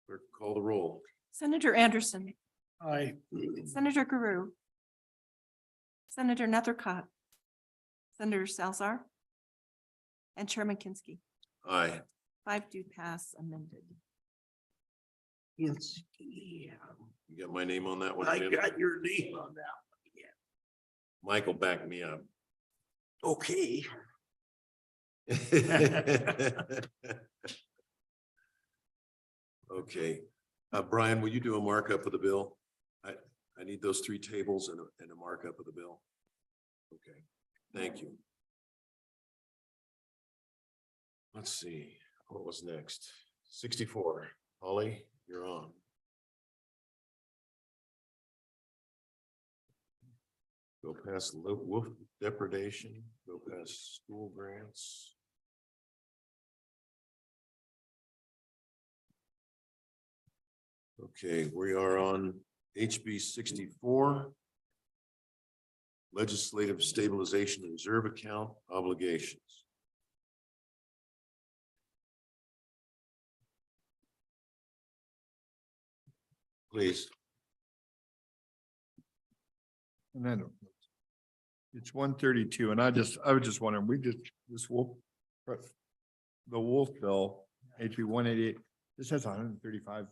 Clerk, call the roll. Senator Anderson, Aye. Senator Guru, Senator Nethercott, Senator Salzar, and Chairman Kinsky. Aye. 5 do pass amended. Yes. Yeah. You got my name on that one? I Jim? got your name on that one. Yeah. Michael, back me up. Okay. Okay, Brian, will you do a markup of the bill? I need those 3 tables and a markup of the bill. Okay, thank you. Let's see, what was next? 64. Holly, you're on. Go past wolf depredation, go past school grants. Okay, we are on HB 64. Legislative Stabilization Reserve Account obligations. Please. And then it's 132, and I was just wondering, this wolf, the wolf bill, HB 188, this has $135,000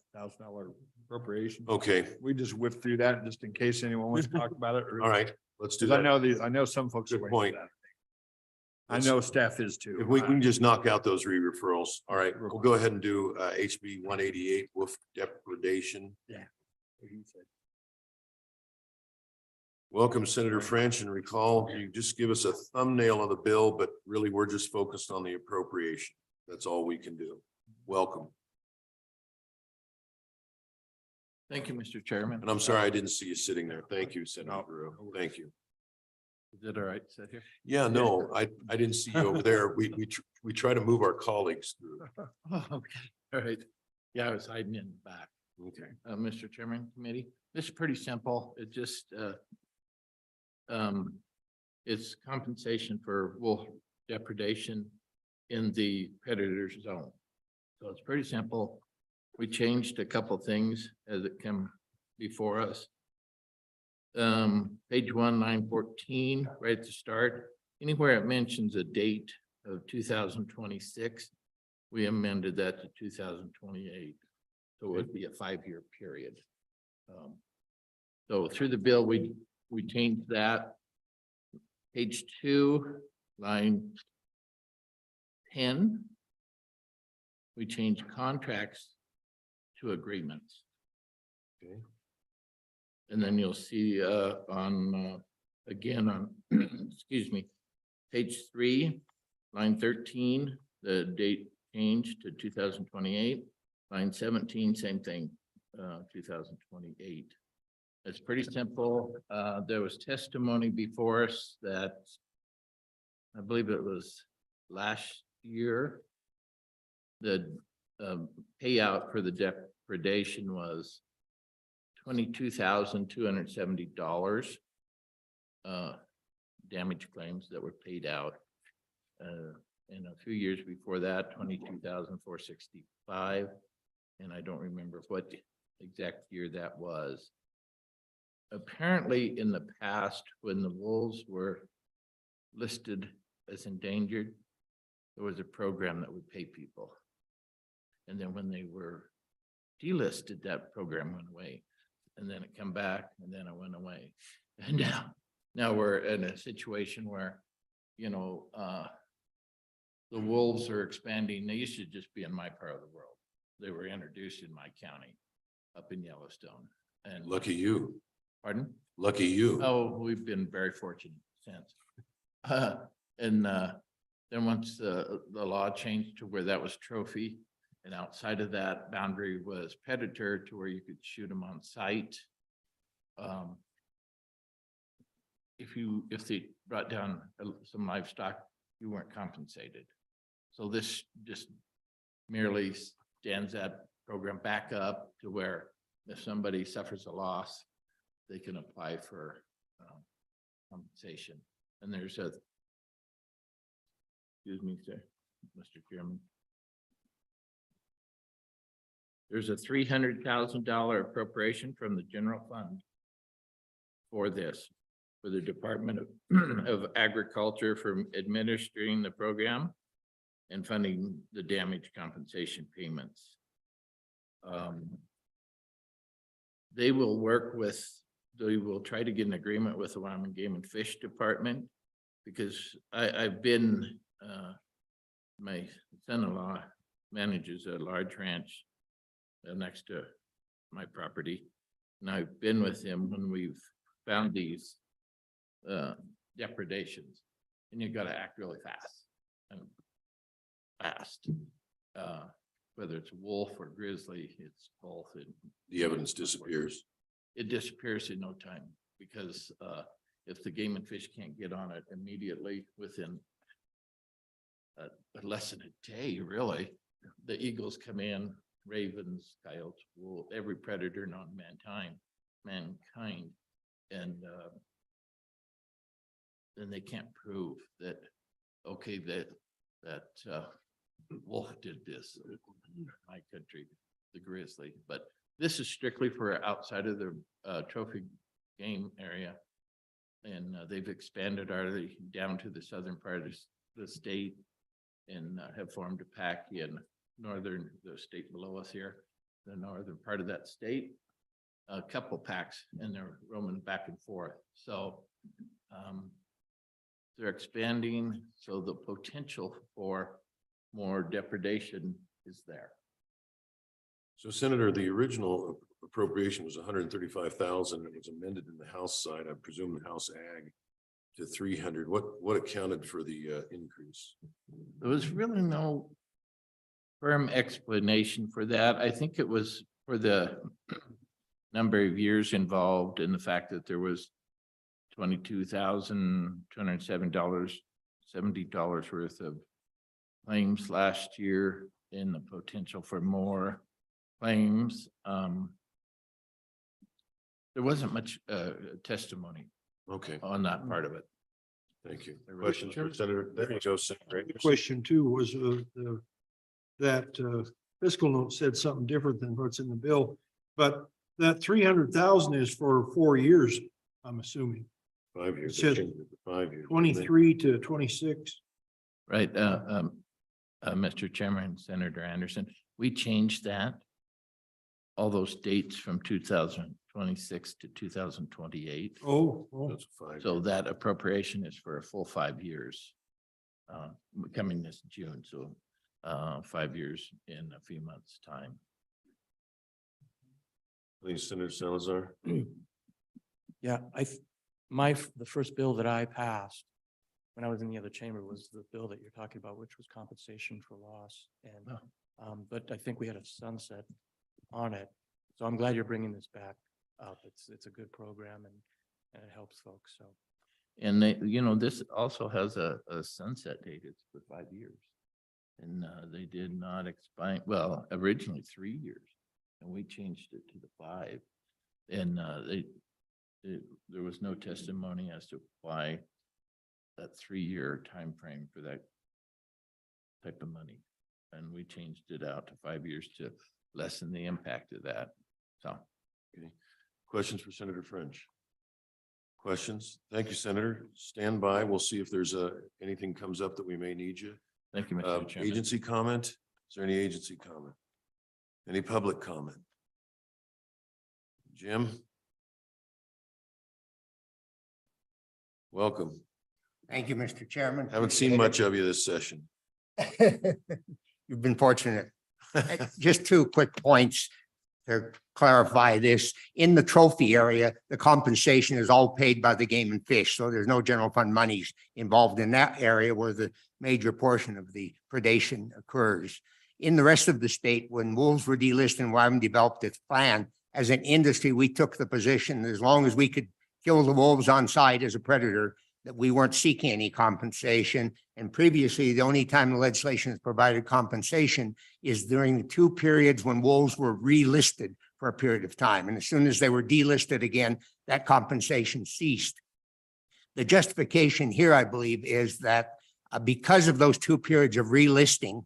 appropriation. Okay, We just whip through that just in case anyone wants to talk about it. all right, let's do Because that. I know some folks. are Good waiting for point. that. I know staff is too. If we can just knock out those referrals. All right, we'll go ahead and do HB 188 wolf depredation. Yeah. Welcome, Senator French, and recall you just give us a thumbnail of the bill, but really we're just focused on the appropriation. That's all we can do. Welcome. Thank you, Mr. Chairman. And I'm sorry I didn't see you sitting there. Thank you, Senator Brew. Thank you. Is it all right to sit here? Yeah, no, I didn't see you over there. We try to move our colleagues through. Oh, okay. All right. Yeah, I was hiding in the back. Okay. Mr. Chairman, committee, this is pretty simple. It just, it's compensation for wolf depredation in the predator zone. So it's pretty simple. We changed a couple things as it come before us. Page 914, right at the start, anywhere it mentions a date of 2026, we amended that to 2028. So it would be a 5-year period. So through the bill, we changed that. Page 2, line 10. We changed contracts to agreements. Okay. And then you'll see again on, excuse me, page 3, line 13, the date changed to 2028. Line 17, same thing, 2028. It's pretty simple. There was testimony before us that I believe it was last year. The payout for the depredation was $22,270 damage claims that were paid out. And a few years before that, 22,465. And I don't remember what exact year that was. Apparently in the past, when the wolves were listed as endangered, there was a program that would pay people. And then when they were delisted, that program went away. And then it come back and then it went away. And now we're in a situation where, you know, the wolves are expanding. They used to just be in my part of the world. They were introduced in my county up in Yellowstone. And Lucky you. pardon? Lucky you. Oh, we've been very fortunate since. Then once the law changed to where that was trophy, and outside of that boundary was predator to where you could shoot them on site. If they brought down some livestock, you weren't compensated. So this just merely stands that program back up to where if somebody suffers a loss, they can apply for compensation. And there's a, excuse me, sir, Mr. Chairman. There's a $300,000 appropriation from the general fund for this, for the Department of Agriculture for administering the program and funding the damage compensation payments. They will work with, they will try to get an agreement with the Wyoming Game and Fish Department because I've been, my son-in-law manages a large ranch next to my property. And I've been with him when we've found these depredations, and you got to act really fast. Whether it's wolf or grizzly, it's both. The evidence disappears. It disappears in no time because if the game and fish can't get on it immediately within less than a day, really, the eagles come in, ravens, coyotes, wolf, every predator known to mankind, and then they can't prove that, okay, that wolf did this in my country, the grizzly. But this is strictly for outside of the trophy game area. And they've expanded already down to the southern part of the state and have formed a pack in the state below us here, the northern part of that state, a couple packs, and they're roaming back and forth. So they're expanding, so the potential for more depredation is there. So Senator, the original appropriation was 135,000. It was amended in the House side, I presume the House Ag, to 300. What accounted for the increase? There was really no firm explanation for that. I think it was for the number of years involved and the fact that there was $22,270 worth of claims last year and the potential for more claims. There wasn't much testimony Okay, on that part of it. thank you. Questions for Senator? There you go, Senator. The question too was that fiscal note said something different than what's in the bill, but that 300,000 is for 4 years, I'm assuming, 5 years. It said They changed it to 5 years. 23 to 26. Right, Mr. Chairman, Senator Anderson, we changed that. All those dates from 2020 twenty-six to 2028. Oh, That's a 5 So year. that appropriation is for a full 5 years. Coming this June, so 5 years in a few months' time. Please, Senator Salazar. Yeah, the first bill that I passed when I was in the other chamber was the bill that you're talking about, which was compensation for loss. And, but I think we had a sunset on it. So I'm glad you're bringing this back up. It's a good program and it helps folks. So. And they, you know, this also has a sunset date. It's for 5 years. And they did not expire, well, originally 3 years, and we changed it to the 5. And there was no testimony as to why that 3-year time frame for that type of money. And we changed it out to 5 years to lessen the impact of that. So. Okay. Questions for Senator French? Questions? Thank you, Senator. Stand by. We'll see if there's anything comes up that we may need you. Thank you, Mr. Chairman. Agency comment? Is there any agency comment? Any public comment? Jim? Welcome. Thank you, Mr. Chairman. Haven't seen much of you this session. You've been fortunate. Just 2 quick points to clarify this. In the trophy area, the compensation is all paid by the Game and Fish. So there's no general fund monies involved in that area where the major portion of the predation occurs. In the rest of the state, when wolves were delisted and Wyoming developed its plan, as an industry, we took the position as long as we could kill the wolves on site as a predator, that we weren't seeking any compensation. And previously, the only time the legislation has provided compensation is during the 2 periods when wolves were relisted for a period of time. And as soon as they were delisted again, that compensation ceased. The justification here, I believe, is that because of those 2 periods of relisting,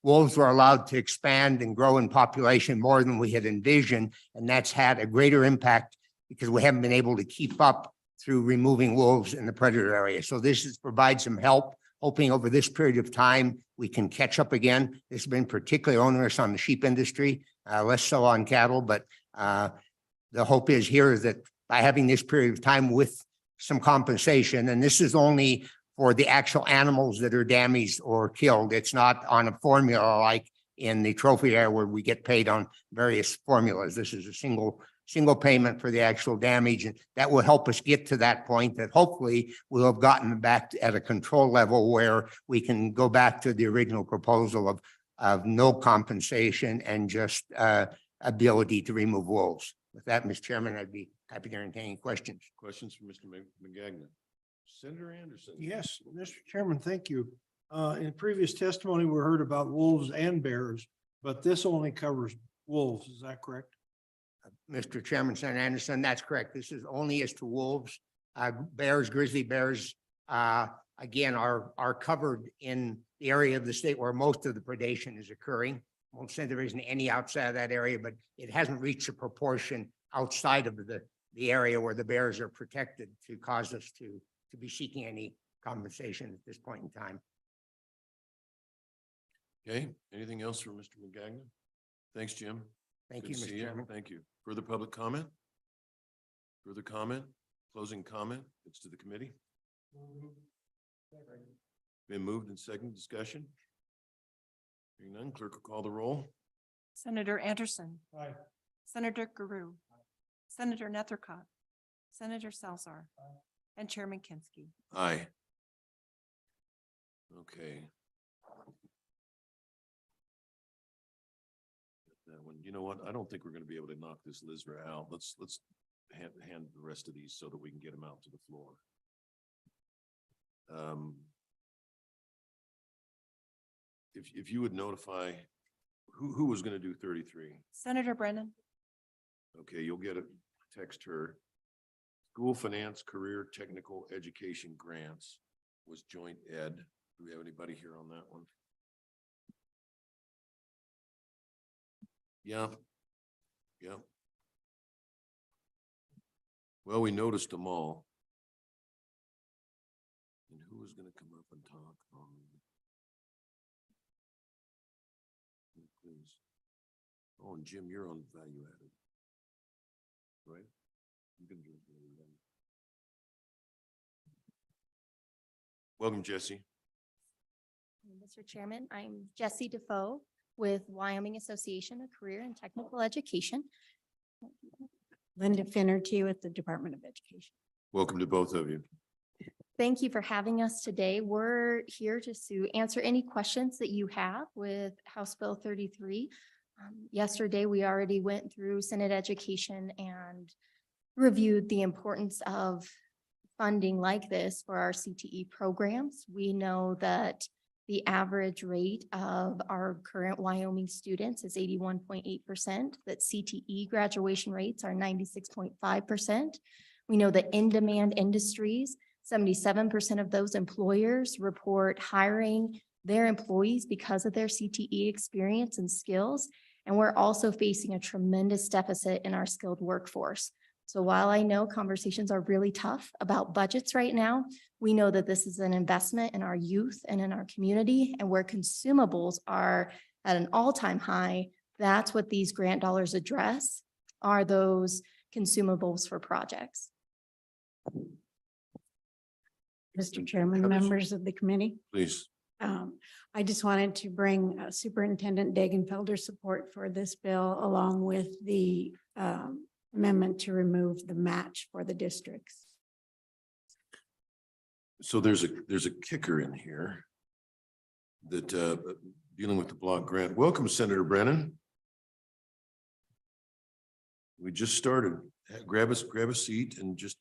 wolves were allowed to expand and grow in population more than we had envisioned. And that's had a greater impact because we haven't been able to keep up through removing wolves in the predator area. So this is provide some help, hoping over this period of time, we can catch up again. This has been particularly onerous on the sheep industry, less so on cattle, but the hope is here that by having this period of time with some compensation, and this is only for the actual animals that are damaged or killed. It's not on a formula like in the trophy area where we get paid on various formulas. This is a single payment for the actual damage, and that will help us get to that point that hopefully we'll have gotten back at a control level where we can go back to the original proposal of no compensation and just ability to remove wolves. With that, Mr. Chairman, I'd be happy to entertain any questions. Questions for Mr. McGagnon? Senator Anderson? Yes, Mr. Chairman, thank you. In previous testimony, we heard about wolves and bears, but this only covers wolves. Is that correct? Mr. Chairman, Senator Anderson, that's correct. This is only as to wolves. Bears, grizzly bears, again, are covered in the area of the state where most of the predation is occurring. Won't say there isn't any outside of that area, but it hasn't reached a proportion outside of the area where the bears are protected to cause us to be seeking any compensation at this point in time. Okay, anything else for Mr. McGagnon? Thanks, Jim. Thank Good you, to see Mr. Chairman. Thank you. Further public comment? Further comment? Closing comment? It's to the committee. Been moved and second discussion. Hearing none, clerk will call the roll. Senator Anderson. Aye. Senator Guru. Senator Nethercott. Senator Salzar. And Chairman Kinsky. Aye. Okay. That one, you know what? I don't think we're gonna be able to knock this Lizra out. Let's hand the rest of these so that we can get them out to the floor. If you would notify, who was gonna do 33? Senator Brennan. Okay, you'll get a text her. School finance, career, technical education grants was joint ed. Do we have anybody here on that one? Yeah. Yeah. Well, we noticed them all. And who was gonna come up and talk on? Please. Oh, and Jim, you're on value added. Right? Welcome, Jesse. Mr. Chairman, I'm Jessie Defoe with Wyoming Association of Career and Technical Education. Linda Finnerty with the Department of Education. Welcome to both of you. Thank you for having us today. We're here just to answer any questions that you have with House Bill 33. Yesterday, we already went through Senate Education and reviewed the importance of funding like this for our CTE programs. We know that the average rate of our current Wyoming students is 81.8%, that CTE graduation rates are 96.5%. We know that in-demand industries, 77% of those employers report hiring their employees because of their CTE experience and skills. And we're also facing a tremendous deficit in our skilled workforce. So while I know conversations are really tough about budgets right now, we know that this is an investment in our youth and in our community, and where consumables are at an all-time high, that's what these grant dollars address, are those consumables for projects. Mr. Chairman, members of the committee. Please. I just wanted to bring Superintendent Dagenfelder's support for this bill, along with the amendment to remove the match for the districts. So there's a kicker in here that dealing with the block grant. Welcome, Senator Brennan. We just started. Grab a seat and just.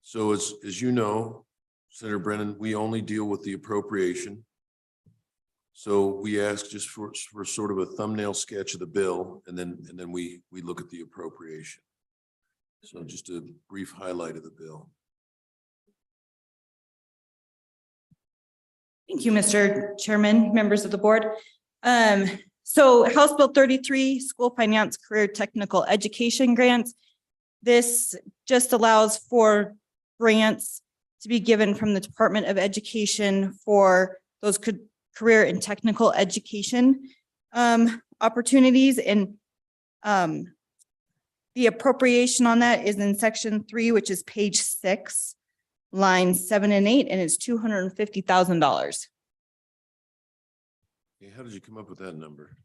So as you know, Senator Brennan, we only deal with the appropriation. So we ask just for sort of a thumbnail sketch of the bill, and then we look at the appropriation. So just a brief highlight of the bill. Thank you, Mr. Chairman, members of the board. So House Bill 33, School Finance Career Technical Education Grants. This just allows for grants to be given from the Department of Education for those career and technical education opportunities. And the appropriation on that is in section 3, which is page 6. Lines 7 and 8, and it's $250,000. Hey, how did you come up with that number?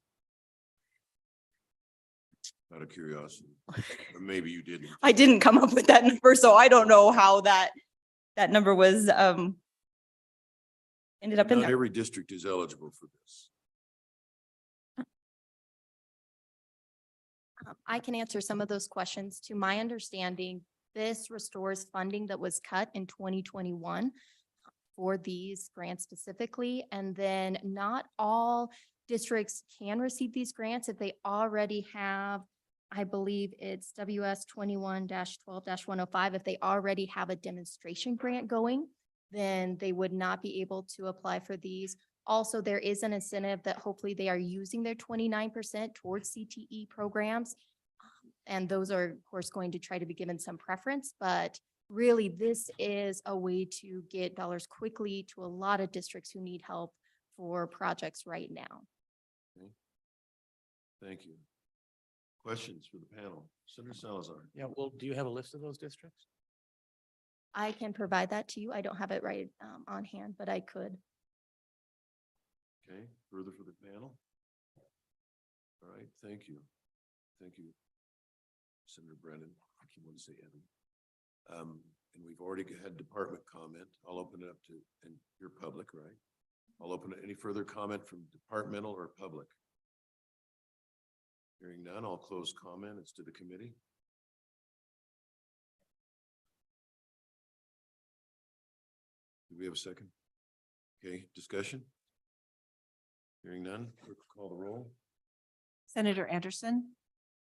Out of curiosity, or maybe you didn't. I didn't come up with that number, so I don't know how that number was ended up in Not there. every district is eligible for this. I can answer some of those questions. To my understanding, this restores funding that was cut in 2021 for these grants specifically. And then not all districts can receive these grants if they already have, I believe it's WS 21-12-105. If they already have a demonstration grant going, then they would not be able to apply for these. Also, there is an incentive that hopefully they are using their 29% towards CTE programs. And those are, of course, going to try to be given some preference, but really this is a way to get dollars quickly to a lot of districts who need help for projects right now. Okay. Thank you. Questions for the panel? Senator Salazar. Yeah, well, do you have a list of those districts? I can provide that to you. I don't have it right on hand, but I could. Okay, further for the panel? All right, thank you. Thank you, Senator Brennan. I keep wanting to say Evan. And we've already had department comment. I'll open it up to, and you're public, right? I'll open it. Any further comment from departmental or public? Hearing none, I'll close comment. It's to the committee. Do we have a second? Okay, discussion? Hearing none, clerk will call the roll. Senator Anderson,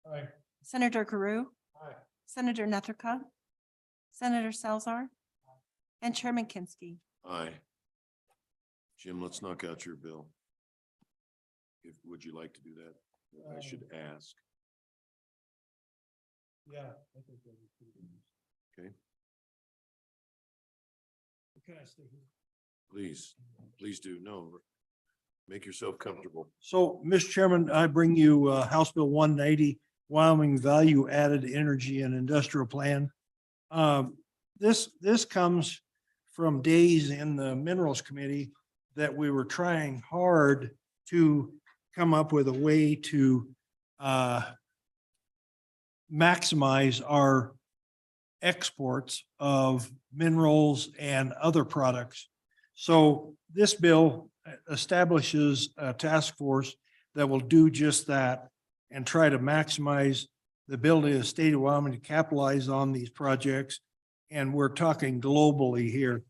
Aye. Senator Carew, Aye. Senator Nethercutt, Senator Salzar, and Chairman Kinsky. Aye. Jim, let's knock out your bill. Would you like to do that? I should ask. Yeah. I think that would be- Okay, Can I stay here? please do. No, make yourself comfortable. So, Mr. Chairman, I bring you House Bill 190, Wyoming Value Added Energy and Industrial Plan. This comes from days in the Minerals Committee that we were trying hard to come up with a way to maximize our exports of minerals and other products. So this bill establishes a task force that will do just that and try to maximize the ability of the state of Wyoming to capitalize on these projects. And we're talking globally here.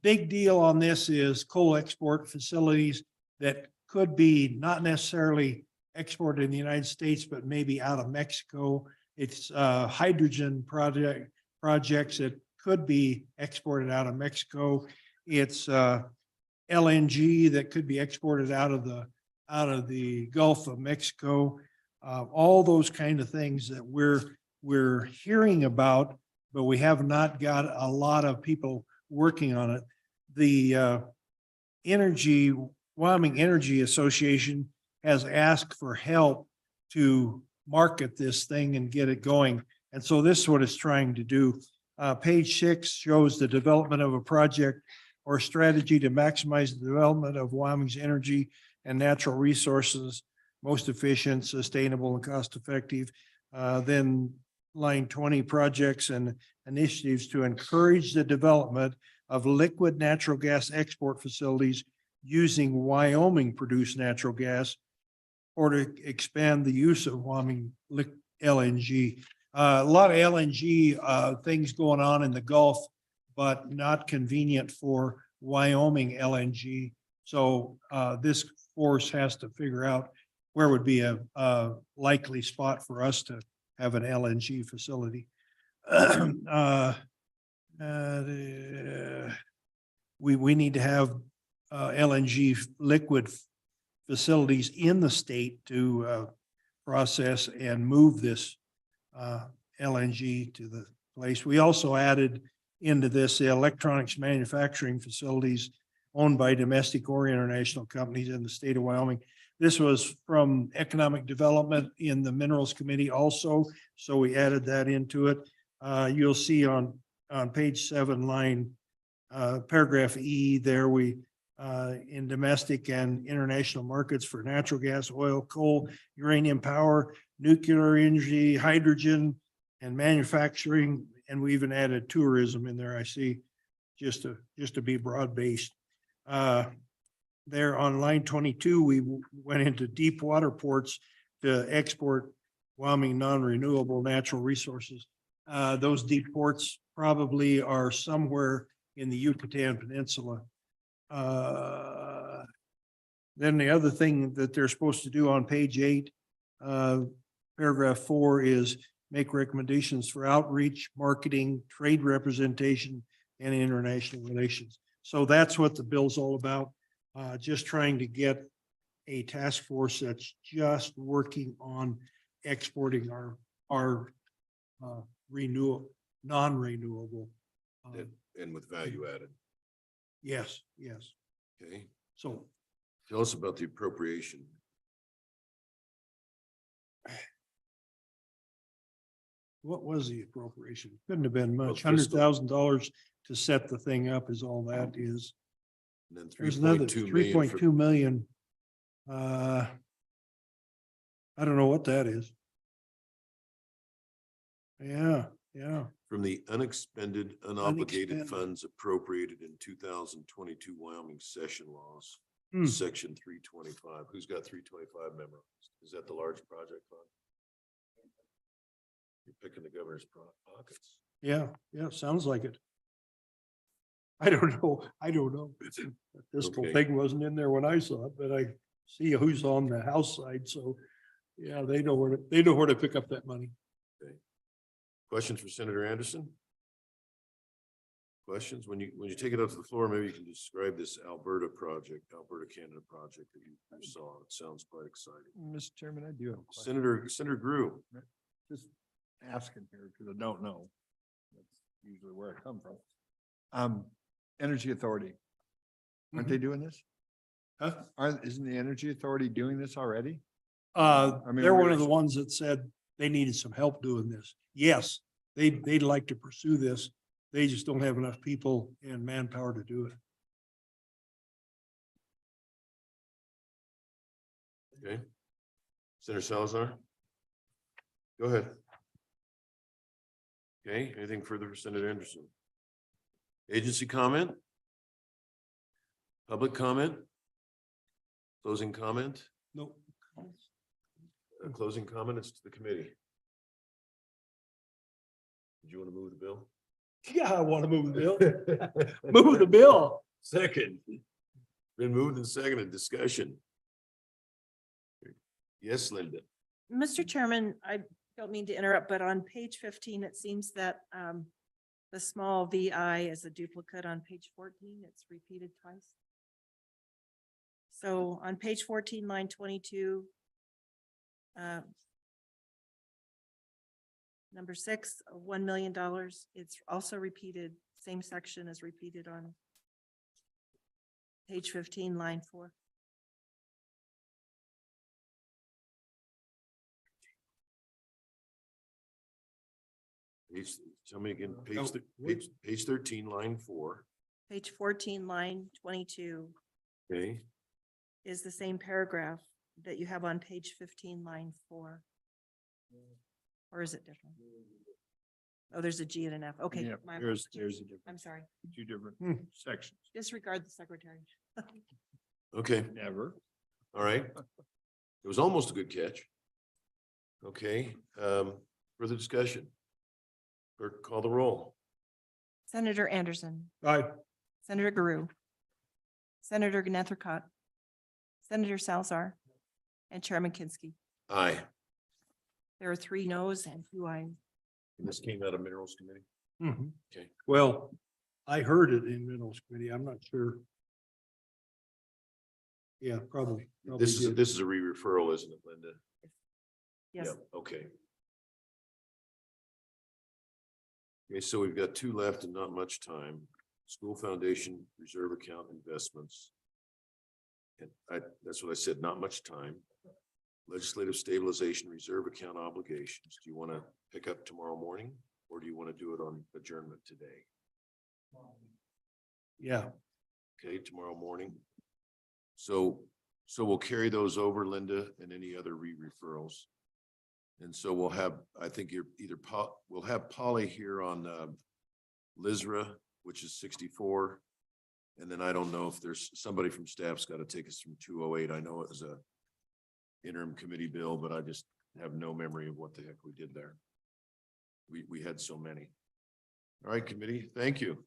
Big deal on this is coal export facilities that could be not necessarily exported in the United States, but maybe out of Mexico. It's hydrogen projects that could be exported out of Mexico. It's LNG that could be exported out of the Gulf of Mexico. All those kind of things that we're hearing about, but we have not got a lot of people working on it. The Wyoming Energy Association has asked for help to market this thing and get it going. And so this is what it's trying to do. Page 6 shows the development of a project or strategy to maximize the development of Wyoming's energy and natural resources, most efficient, sustainable, and cost effective. Then line 20, projects and initiatives to encourage the development of liquid natural gas export facilities using Wyoming produced natural gas, or to expand the use of Wyoming LNG. A lot of LNG things going on in the Gulf, but not convenient for Wyoming LNG. So this force has to figure out where would be a likely spot for us to have an LNG facility. We need to have LNG liquid facilities in the state to process and move this LNG to the place. We also added into this the electronics manufacturing facilities owned by domestic or international companies in the state of Wyoming. This was from economic development in the Minerals Committee also, so we added that into it. You'll see on page 7, line paragraph E there, we in domestic and international markets for natural gas, oil, coal, uranium power, nuclear energy, hydrogen, and manufacturing. And we even added tourism in there, I see, just to be broad-based. There on line 22, we went into deep water ports to export Wyoming non-renewable natural resources. Those deep ports probably are somewhere in the Yucatan Peninsula. Then the other thing that they're supposed to do on page 8, paragraph 4, is make recommendations for outreach, marketing, trade representation, and international relations. So that's what the bill's all about. Just trying to get a task force that's just working on exporting our non-renewable. And with value added. Yes, yes. Okay. So Tell us about the appropriation. what was the appropriation? Couldn't have been much. Well, fiscal. $100,000 to set the thing up is all that is. And then There's another 3.2 million. I don't know what that is. Yeah. from the unexpended, unobligated Unexpended. funds appropriated in 2022 Wyoming session laws, Hmm. section 325. Who's got 325 memorized? Is that the large project fund? You're picking the governor's pockets. Yeah, sounds like it. I don't know. This whole Okay. thing wasn't in there when I saw it, but I see who's on the House side, so yeah, they know where to pick up that money. Questions for Senator Anderson? Questions? When you take it up to the floor, maybe you can describe this Alberta Canada project that you saw. It sounds quite exciting. Mr. Chairman, I do have a question. Senator Grew. Just asking here because I don't know. That's usually where I come from. Energy Authority. Aren't they doing this? Huh? Isn't the Energy Authority doing this already? I mean, They're one we're- of the ones that said they needed some help doing this. Yes, they'd like to pursue this. They just don't have enough people and manpower to do it. Okay. Senator Salazar? Go ahead. Okay, anything further for Senator Anderson? Agency comment? Public comment? Closing comment? Nope. Closing comment is to the committee. Did you want to move the bill? Yeah, I want to move the bill. Move the bill. Second. Been moved and seconded. Discussion. Yes, Linda. Mr. Chairman, I don't mean to interrupt, but on page 15, it seems that the small VI is a duplicate on page 14. It's repeated twice. So on page 14, line 22, number 6, $1 million. It's also repeated, same section is repeated on page 15, line 4. Tell me again, No, page 13, line 4. Page 14, line 22 Okay, is the same paragraph that you have on page 15, line 4. Or is it different? Oh, there's a G and an F. Okay. Yeah, my there's apologies. a difference. I'm sorry. Two different sections. Disregard the secretary. okay, Never. all right. It was almost a good catch. Okay, further discussion. Clerk, call the roll. Senator Anderson, Aye. Senator Guru, Senator Gnathercott, Senator Salzar, and Chairman Kinsky. Aye. There are 3 noes and 2 ayes. And this came out of Minerals Committee? Mhm. Okay. Well, I heard it in Minerals Committee. I'm not sure. Yeah, probably. This is a re-referral, isn't it, Linda? Yes. Yep, okay. Okay, so we've got 2 left and not much time. School Foundation Reserve Account Investments. And that's what I said, not much time. Legislative Stabilization Reserve Account Obligations. Do you want to pick up tomorrow morning or do you want to do it on adjournment today? Yeah. Okay, tomorrow morning. So we'll carry those over, Linda, and any other re-referrals. And so we'll have, I think you're either, we'll have Polly here on LISRA, which is 64. And then I don't know if there's somebody from staff's got to take us from 208. I know it was a interim committee bill, but I just have no memory of what the heck we did there. We had so many. All right, committee, thank you.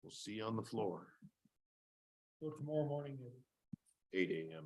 We'll see you on the floor, So tomorrow morning. 8 a.m.